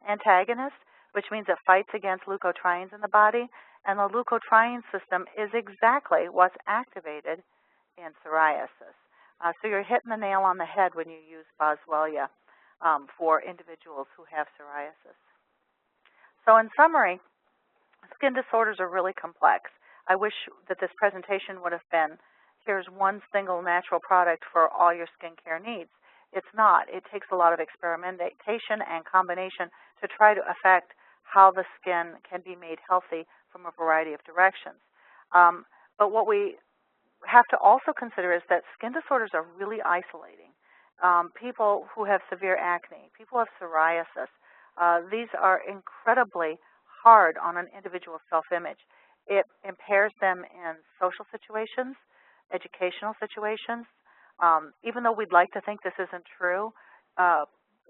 antagonist, which means it fights against leukotrienes in the body, and the leukotriene system is exactly what's activated in psoriasis. So you're hitting the nail on the head when you use boswellia for individuals who have psoriasis. So in summary, skin disorders are really complex. I wish that this presentation would have been, here's one single natural product for all your skincare needs. It's not. It takes a lot of experimentation and combination to try to affect how the skin can be made healthy from a variety of directions. But what we have to also consider is that skin disorders are really isolating. People who have severe acne, people who have psoriasis, these are incredibly hard on an individual's self-image. It impairs them in social situations, educational situations. Even though we'd like to think this isn't true,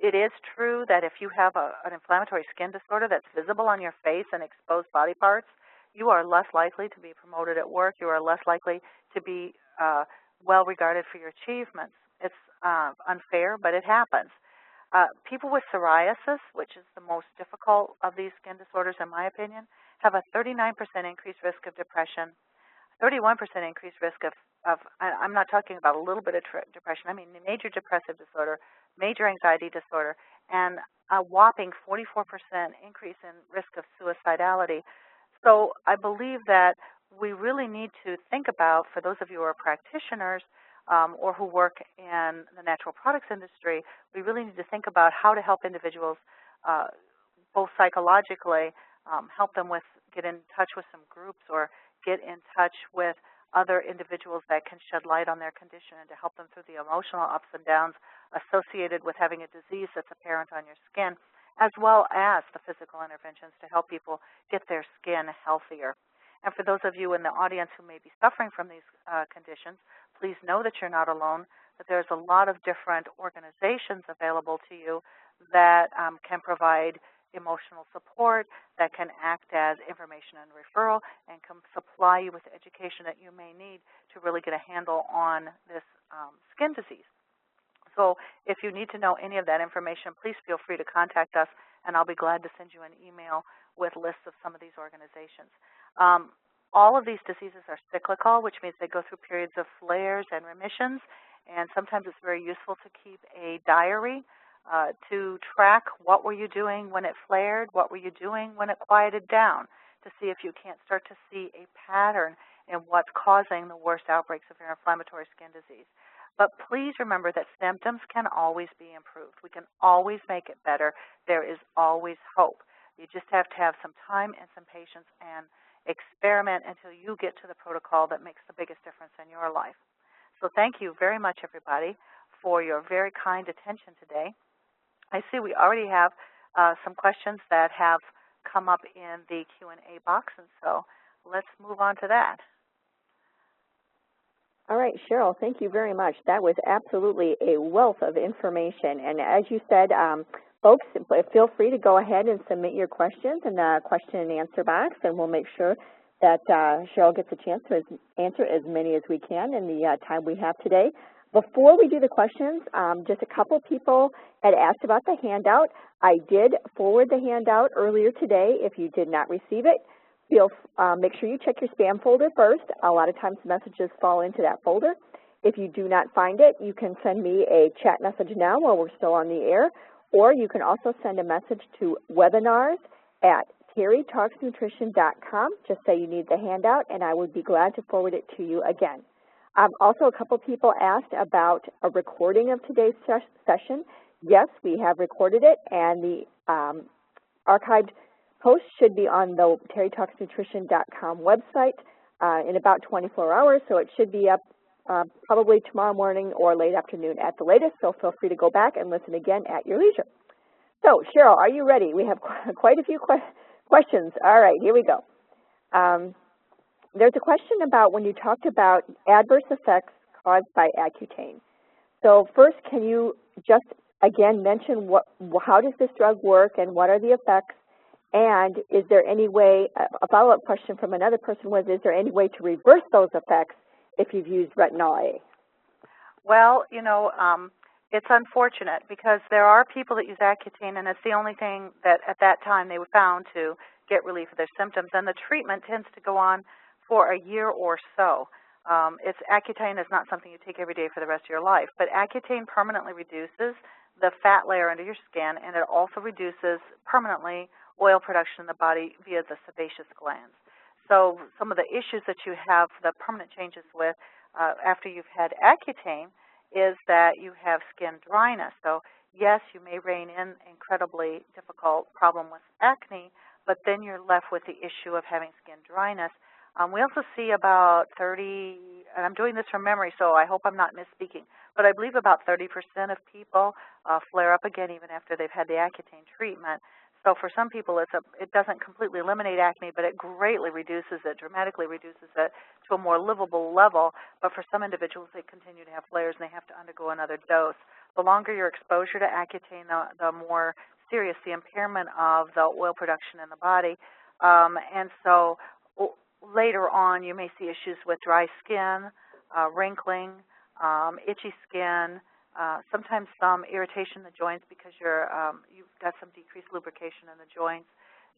it is true that if you have an inflammatory skin disorder that's visible on your face and exposed body parts, you are less likely to be promoted at work. You are less likely to be well regarded for your achievements. It's unfair, but it happens. People with psoriasis, which is the most difficult of these skin disorders in my opinion, have a 39% increased risk of depression, 31% increased risk of I'm not talking about a little bit of depression, I mean major depressive disorder, major anxiety disorder, and a whopping 44% increase in risk of suicidality. So I believe that we really need to think about, for those of you who are practitioners or who work in the natural products industry, we really need to think about how to help individuals both psychologically, help them with, get in touch with some groups or get in touch with other individuals that can shed light on their condition and to help them through the emotional ups and downs associated with having a disease that's apparent on your skin, as well as the physical interventions to help people get their skin healthier. And for those of you in the audience who may be suffering from these conditions, please know that you're not alone, that there's a lot of different organizations available to you that can provide emotional support, that can act as information and referral, and can supply you with the education that you may need to really get a handle on this skin disease. So if you need to know any of that information, please feel free to contact us, and I'll be glad to send you an email with lists of some of these organizations. All of these diseases are cyclical, which means they go through periods of flares and remissions, and sometimes it's very useful to keep a diary to track what were you doing when it flared, what were you doing when it quieted down, to see if you can't start to see a pattern in what's causing the worst outbreaks of your inflammatory skin disease. But please remember that symptoms can always be improved. We can always make it better. There is always hope. You just have to have some time and some patience and experiment until you get to the protocol that makes the biggest difference in your life. So thank you very much, everybody, for your very kind attention today. I see we already have some questions that have come up in the Q&A box, and so let's move on to that. All right, Cheryl, thank you very much. That was absolutely a wealth of information. And as you said, folks, feel free to go ahead and submit your questions in the question and answer box, and we'll make sure that Cheryl gets a chance to answer as many as we can in the time we have today. Before we do the questions, just a couple people had asked about the handout. I did forward the handout earlier today. If you did not receive it, make sure you check your spam folder first. A lot of times messages fall into that folder. If you do not find it, you can send me a chat message now while we're still on the air, or you can also send a message to webinars@terrytalksnutrition.com. Just say you need the handout, and I would be glad to forward it to you again. Also, a couple people asked about a recording of today's session. Yes, we have recorded it, and the archived post should be on the terrytalksnutrition.com website in about 24 hours, so it should be up probably tomorrow morning or late afternoon at the latest, so feel free to go back and listen again at your leisure. So, Cheryl, are you ready? We have quite a few questions. All right, here we go. There's a question about when you talked about adverse effects caused by Accutane. So first, can you just, again, mention how does this drug work and what are the effects? And is there any way, a follow-up question from another person was, is there any way to reverse those effects if you've used retinol A? Well, you know, it's unfortunate because there are people that use Accutane, and it's the only thing that at that time they were found to get relief of their symptoms. And the treatment tends to go on for a year or so. Accutane is not something you take every day for the rest of your life, but Accutane permanently reduces the fat layer under your skin, and it also reduces permanently oil production in the body via the sebaceous glands. So some of the issues that you have, the permanent changes with after you've had Accutane, is that you have skin dryness. So yes, you may rein in incredibly difficult problem with acne, but then you're left with the issue of having skin dryness. We also see about 30, and I'm doing this from memory, so I hope I'm not misspeaking, but I believe about 30% of people flare up again even after they've had the Accutane treatment. So for some people, it doesn't completely eliminate acne, but it greatly reduces it, dramatically reduces it to a more livable level. But for some individuals, they continue to have flares and they have to undergo another dose. The longer your exposure to Accutane, the more serious the impairment of the oil production in the body. And so later on, you may see issues with dry skin, wrinkling, itchy skin, sometimes some irritation in the joints because you've got some decreased lubrication in the joints.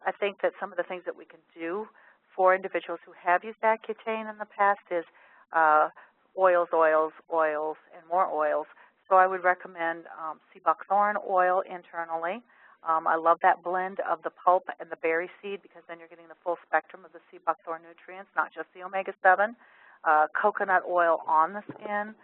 I think that some of the things that we can do for individuals who have used Accutane in the past is oils, and more oils. So I would recommend sea buckthorn oil internally. I love that blend of the pulp and the berry seed because then you're getting the full spectrum of the sea buckthorn nutrients, not just the omega-7. Coconut oil on the skin,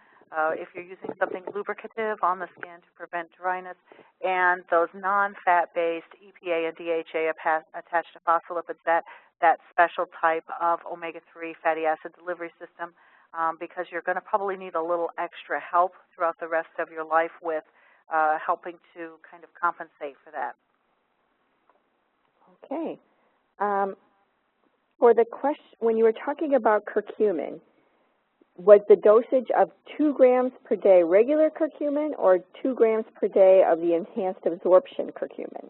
if you're using something lubricative on the skin to prevent dryness, and those non-fat-based EPA and DHA attached to phospholipids, that special type of omega-3 fatty acid delivery system, because you're going to probably need a little extra help throughout the rest of your life with helping to kind of compensate for that. Okay. For the question, when you were talking about curcumin, was the dosage of 2 grams per day regular curcumin or 2 grams per day of the enhanced absorption curcumin?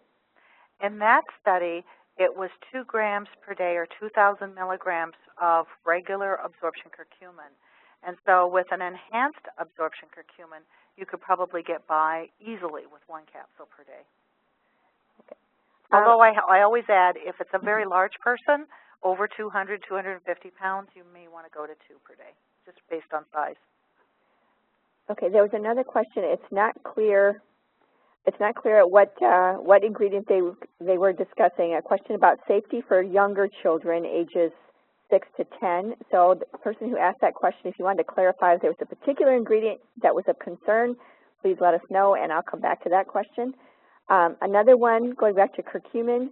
In that study, it was 2 grams per day or 2,000 milligrams of regular absorption curcumin. And so with an enhanced absorption curcumin, you could probably get by easily with 1 capsule per day. Okay. Although I always add, if it's a very large person, over 200, 250 pounds, you may want to go to 2 per day, just based on size. Okay, there was another question. It's not clear what ingredient they were discussing. A question about safety for younger children, ages 6 to 10. So the person who asked that question, if you wanted to clarify if there was a particular ingredient that was of concern, please let us know, and I'll come back to that question. Another one, going back to curcumin,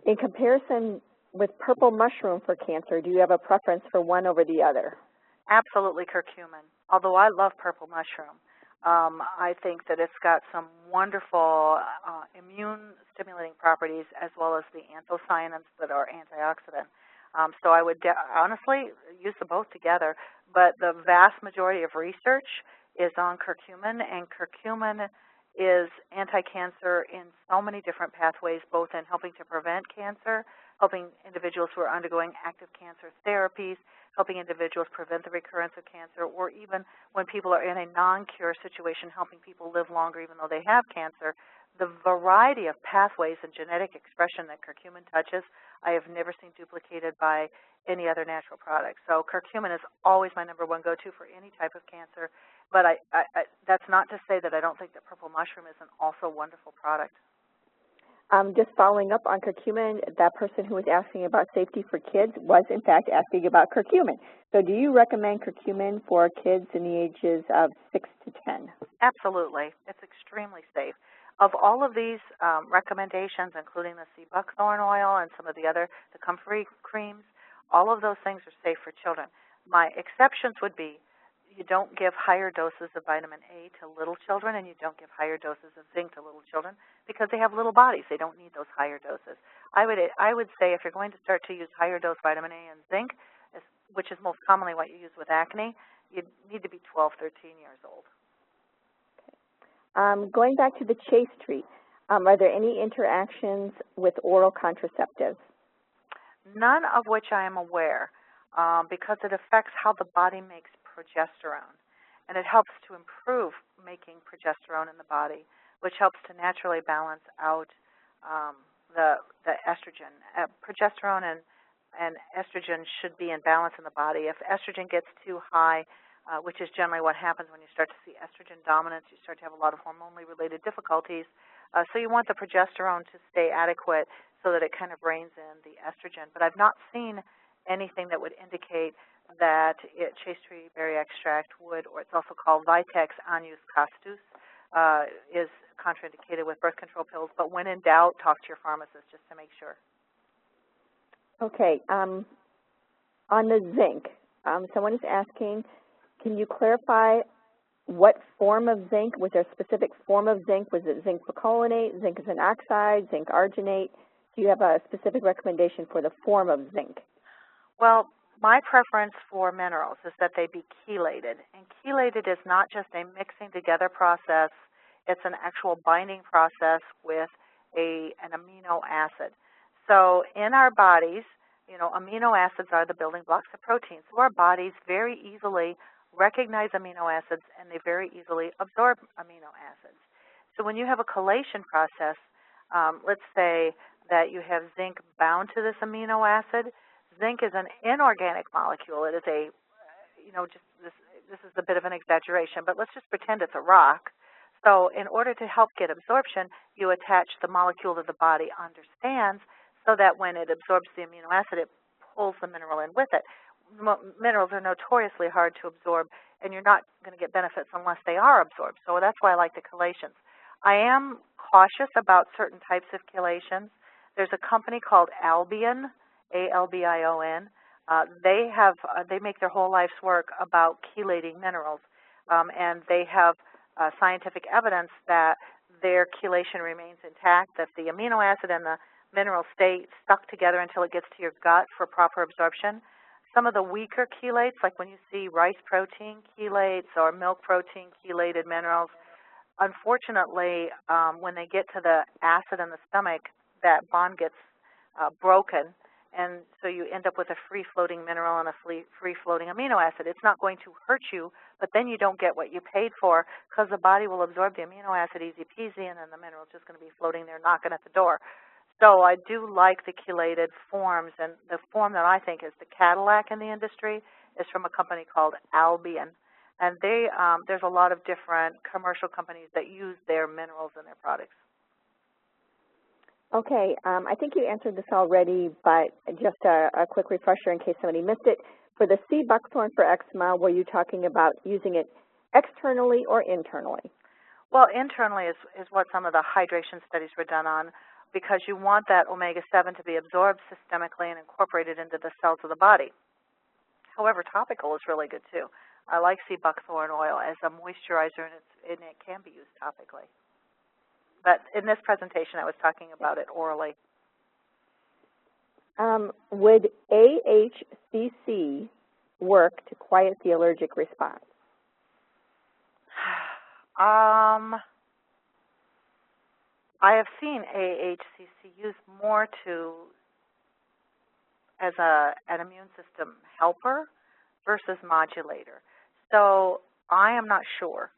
in comparison with purple mushroom for cancer, do you have a preference for one over the other? Absolutely curcumin, although I love purple mushroom. I think that it's got some wonderful immune-stimulating properties as well as the anthocyanins that are antioxidant. So I would honestly use them both together, but the vast majority of research is on curcumin, and curcumin is anti-cancer in so many different pathways, both in helping to prevent cancer, helping individuals who are undergoing active cancer therapies, helping individuals prevent the recurrence of cancer, or even when people are in a non-cure situation, helping people live longer even though they have cancer. The variety of pathways and genetic expression that curcumin touches, I have never seen duplicated by any other natural product. So curcumin is always my number one go-to for any type of cancer. But that's not to say that I don't think that purple mushroom is an also wonderful product. Just following up on curcumin, that person who was asking about safety for kids was, in fact, asking about curcumin. So do you recommend curcumin for kids in the ages of 6 to 10? Absolutely. It's extremely safe. Of all of these recommendations, including the sea buckthorn oil and some of the other, the comfrey creams, all of those things are safe for children. My exceptions would be you don't give higher doses of vitamin A to little children, and you don't give higher doses of zinc to little children because they have little bodies. They don't need those higher doses. I would say if you're going to start to use higher dose vitamin A and zinc, which is most commonly what you use with acne, you need to be 12, 13 years old. Going back to the Chase treat, are there any interactions with oral contraceptives? None of which I am aware, because it affects how the body makes progesterone, and it helps to improve making progesterone in the body, which helps to naturally balance out the estrogen. Progesterone and estrogen should be in balance in the body. If estrogen gets too high, which is generally what happens when you start to see estrogen dominance, you start to have a lot of hormonally related difficulties. So you want the progesterone to stay adequate so that it kind of reins in the estrogen. But I've not seen anything that would indicate that chaste tree berry extract would, or it's also called Vitex Anus Castus, is contraindicated with birth control pills. But when in doubt, talk to your pharmacist just to make sure. Okay. On the zinc, someone is asking, can you clarify what form of zinc? Was there a specific form of zinc? Was it zinc picolinate, zinc as an oxide, zinc arginate? Do you have a specific recommendation for the form of zinc? Well, my preference for minerals is that they be chelated. And chelated is not just a mixing together process. It's an actual binding process with an amino acid. So in our bodies, amino acids are the building blocks of protein. So our bodies very easily recognize amino acids, and they very easily absorb amino acids. So when you have a chelation process, let's say that you have zinc bound to this amino acid. Zinc is an inorganic molecule. It is this is a bit of an exaggeration, but let's just pretend it's a rock. So in order to help get absorption, you attach the molecule that the body understands so that when it absorbs the amino acid, it pulls the mineral in with it. Minerals are notoriously hard to absorb, and you're not going to get benefits unless they are absorbed. So that's why I like the chelations. I am cautious about certain types of chelations. There's a company called Albion, A-L-B-I-O-N. They make their whole life's work about chelating minerals, and they have scientific evidence that their chelation remains intact, that the amino acid and the mineral stay stuck together until it gets to your gut for proper absorption. Some of the weaker chelates, like when you see rice protein chelates or milk protein chelated minerals, unfortunately, when they get to the acid in the stomach, that bond gets broken, and so you end up with a free-floating mineral and a free-floating amino acid. It's not going to hurt you, but then you don't get what you paid for because the body will absorb the amino acid easy peasy, and then the mineral is just going to be floating there knocking at the door. So I do like the chelated forms, and the form that I think is the Cadillac in the industry is from a company called Albion. And there's a lot of different commercial companies that use their minerals in their products. Okay, I think you answered this already, but just a quick refresher in case somebody missed it. For the sea buckthorn for eczema, were you talking about using it externally or internally? Well, internally is what some of the hydration studies were done on, because you want that omega-7 to be absorbed systemically and incorporated into the cells of the body. However, topical is really good too. I like sea buckthorn oil as a moisturizer, and it can be used topically. But in this presentation, I was talking about it orally. Would AHCC work to quiet the allergic response? I have seen AHCC used more as an immune system helper versus modulator. So I am not sure.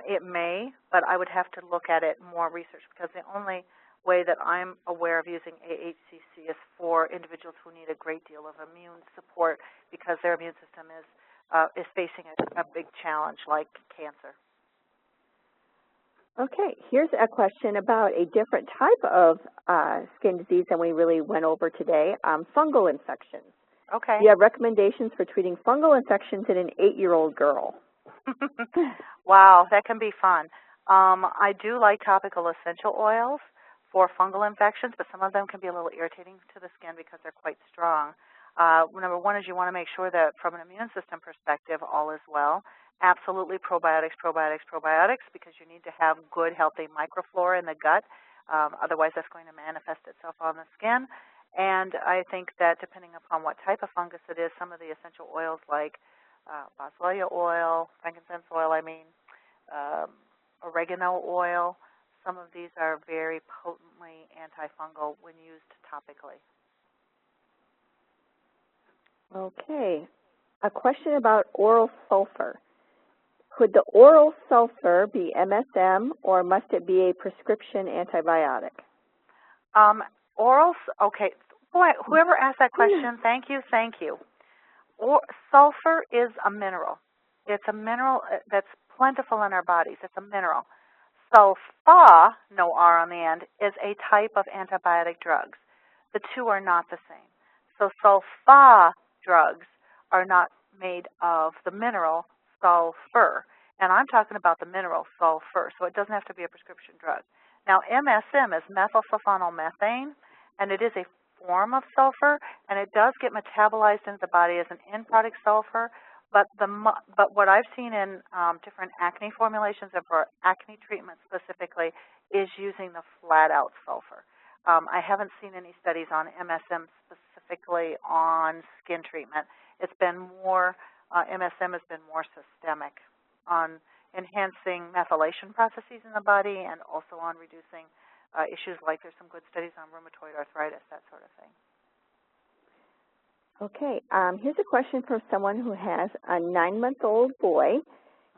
It may, but I would have to look at it more research, because the only way that I'm aware of using AHCC is for individuals who need a great deal of immune support because their immune system is facing a big challenge like cancer. Okay, here's a question about a different type of skin disease than we really went over today, fungal infections. Okay. Do you have recommendations for treating fungal infections in an 8-year-old girl? Wow, that can be fun. I do like topical essential oils for fungal infections, but some of them can be a little irritating to the skin because they're quite strong. Number one is you want to make sure that from an immune system perspective, all is well. Absolutely probiotics, probiotics, probiotics, because you need to have good, healthy microflora in the gut. Otherwise, that's going to manifest itself on the skin. And I think that depending upon what type of fungus it is, some of the essential oils like boswellia oil, frankincense oil, oregano oil, some of these are very potently antifungal when used topically. Okay. A question about oral sulfur. Could the oral sulfur be MSM, or must it be a prescription antibiotic? Okay. Boy, whoever asked that question, thank you. Sulfur is a mineral. It's a mineral that's plentiful in our bodies. It's a mineral. Sulfa, no R on the end, is a type of antibiotic drugs. The two are not the same. So sulfa drugs are not made of the mineral sulfur. And I'm talking about the mineral sulfur, so it doesn't have to be a prescription drug. Now, MSM is methylsulfonylmethane, and it is a form of sulfur, and it does get metabolized into the body as an end product sulfur. But what I've seen in different acne formulations and for acne treatment specifically is using the flat-out sulfur. I haven't seen any studies on MSM specifically on skin treatment. It's been more, MSM has been more systemic on enhancing methylation processes in the body and also on reducing issues like there's some good studies on rheumatoid arthritis, that sort of thing. Okay, here's a question from someone who has a 9-month-old boy.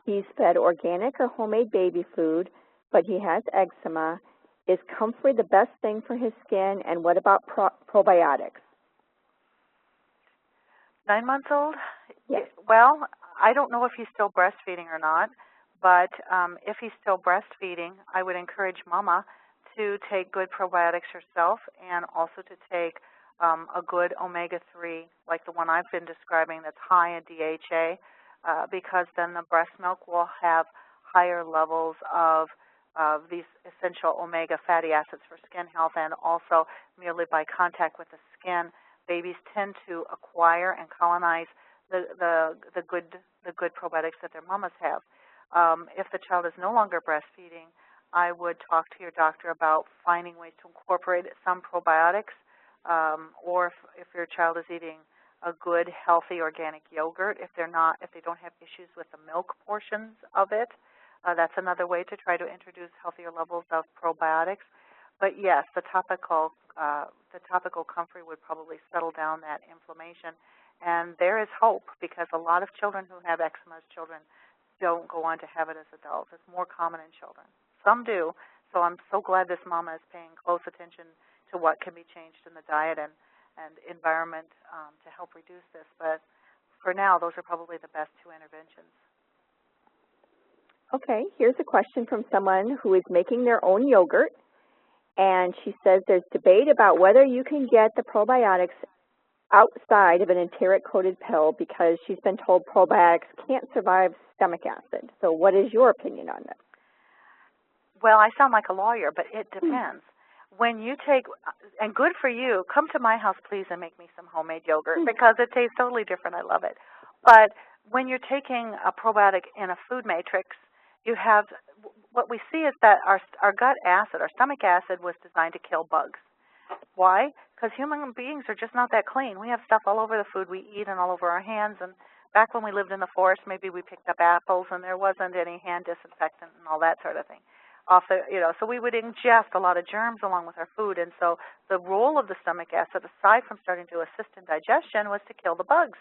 He's fed organic or homemade baby food, but he has eczema. Is comfrey the best thing for his skin, and what about probiotics? 9 months old? Yes. Well, I don't know if he's still breastfeeding or not, but if he's still breastfeeding, I would encourage mama to take good probiotics herself and also to take a good omega-3, like the one I've been describing that's high in DHA, because then the breast milk will have higher levels of these essential omega fatty acids for skin health, and also merely by contact with the skin, babies tend to acquire and colonize the good probiotics that their mamas have. If the child is no longer breastfeeding, I would talk to your doctor about finding ways to incorporate some probiotics, or if your child is eating a good, healthy, organic yogurt, if they don't have issues with the milk portions of it, that's another way to try to introduce healthier levels of probiotics. But yes, the topical comfrey would probably settle down that inflammation. And there is hope, because a lot of children who have eczema as children don't go on to have it as adults. It's more common in children. Some do. So I'm so glad this mama is paying close attention to what can be changed in the diet and environment to help reduce this. But for now, those are probably the best two interventions. Okay, here's a question from someone who is making their own yogurt, and she says there's debate about whether you can get the probiotics outside of an enteric-coated pill, because she's been told probiotics can't survive stomach acid. So what is your opinion on this? Well, I sound like a lawyer, but it depends. When you take, and good for you, come to my house, please, and make me some homemade yogurt, because it tastes totally different. I love it. But when you're taking a probiotic in a food matrix, you have, what we see is that our gut acid, our stomach acid, was designed to kill bugs. Why? Because human beings are just not that clean. We have stuff all over the food we eat and all over our hands. And back when we lived in the forest, maybe we picked up apples and there wasn't any hand disinfectant and all that sort of thing. So we would ingest a lot of germs along with our food. And so the role of the stomach acid, aside from starting to assist in digestion, was to kill the bugs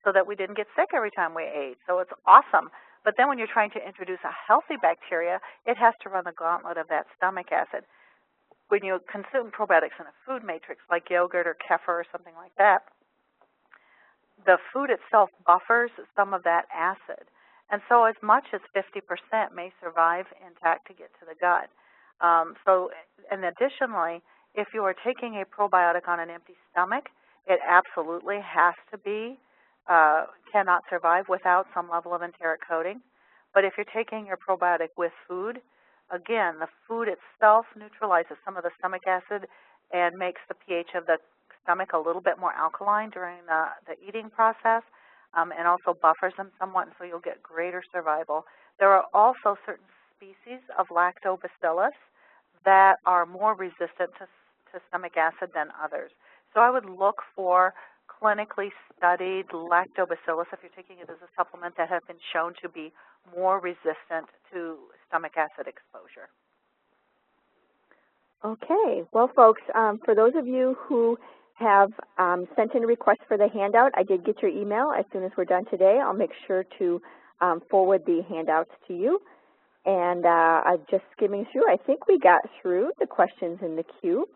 so that we didn't get sick every time we ate. So it's awesome. But then when you're trying to introduce a healthy bacteria, it has to run the gauntlet of that stomach acid. When you consume probiotics in a food matrix like yogurt or kefir or something like that, the food itself buffers some of that acid. And so as much as 50% may survive intact to get to the gut. And additionally, if you are taking a probiotic on an empty stomach, it absolutely has to be, cannot survive without some level of enteric coating. But if you're taking your probiotic with food, again, the food itself neutralizes some of the stomach acid and makes the pH of the stomach a little bit more alkaline during the eating process, and also buffers them somewhat, and so you'll get greater survival. There are also certain species of lactobacillus that are more resistant to stomach acid than others. So I would look for clinically studied lactobacillus, if you're taking it as a supplement, that have been shown to be more resistant to stomach acid exposure. Okay. Well, folks, for those of you who have sent in a request for the handout, I did get your email. As soon as we're done today, I'll make sure to forward the handouts to you. And I'm just skimming through. I think we got through the questions in the queue.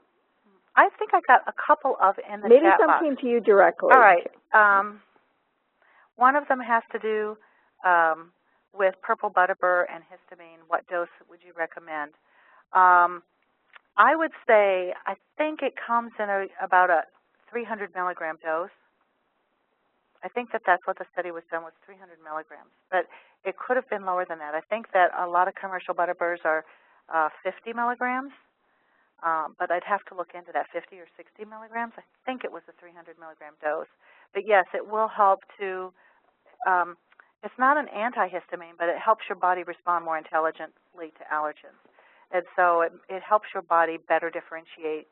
I think I got a couple of in the Maybe chat some box. came to you directly. All right. One of them has to do with purple butterbur and histamine. What dose would you recommend? I would say I think it comes in about a 300 milligram dose. I think that's what the study was done, was 300 milligrams. But it could have been lower than that. I think that a lot of commercial butterburs are 50 milligrams. But I'd have to look into that, 50 or 60 milligrams. I think it was a 300 milligram dose. But yes, it will help to, it's not an antihistamine, but it helps your body respond more intelligently to allergens. And so it helps your body better differentiate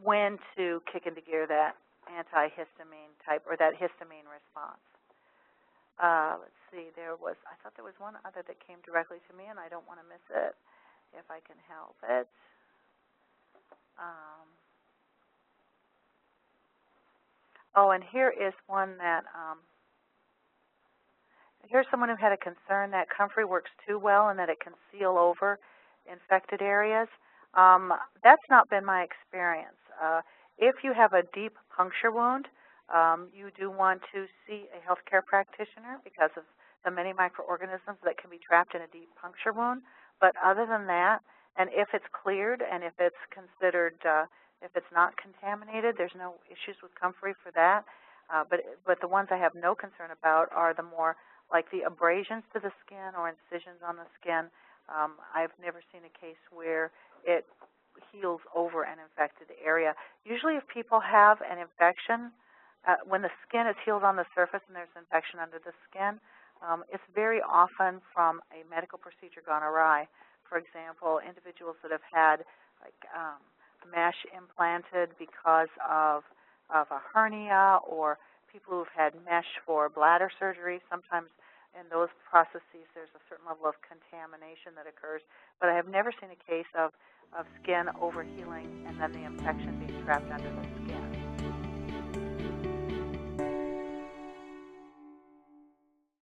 when to kick into gear that antihistamine type or that histamine response. Let's see, I thought there was one other that came directly to me, and I don't want to miss it if I can help it. And here is one that, here's someone who had a concern that comfrey works too well and that it can seal over infected areas. That's not been my experience. If you have a deep puncture wound, you do want to see a healthcare practitioner because of the many microorganisms that can be trapped in a deep puncture wound. But other than that, and if it's cleared and if it's considered, if it's not contaminated, there's no issues with comfrey for that. But the ones I have no concern about are the more like the abrasions to the skin or incisions on the skin. I've never seen a case where it heals over an infected area. Usually if people have an infection, when the skin is healed on the surface and there's infection under the skin, it's very often from a medical procedure gone awry. For example, individuals that have had like mesh implanted because of a hernia, or people who've had mesh for bladder surgery. Sometimes in those processes there's a certain level of contamination that occurs. But I have never seen a case of skin overhealing and then the infection being trapped under the skin.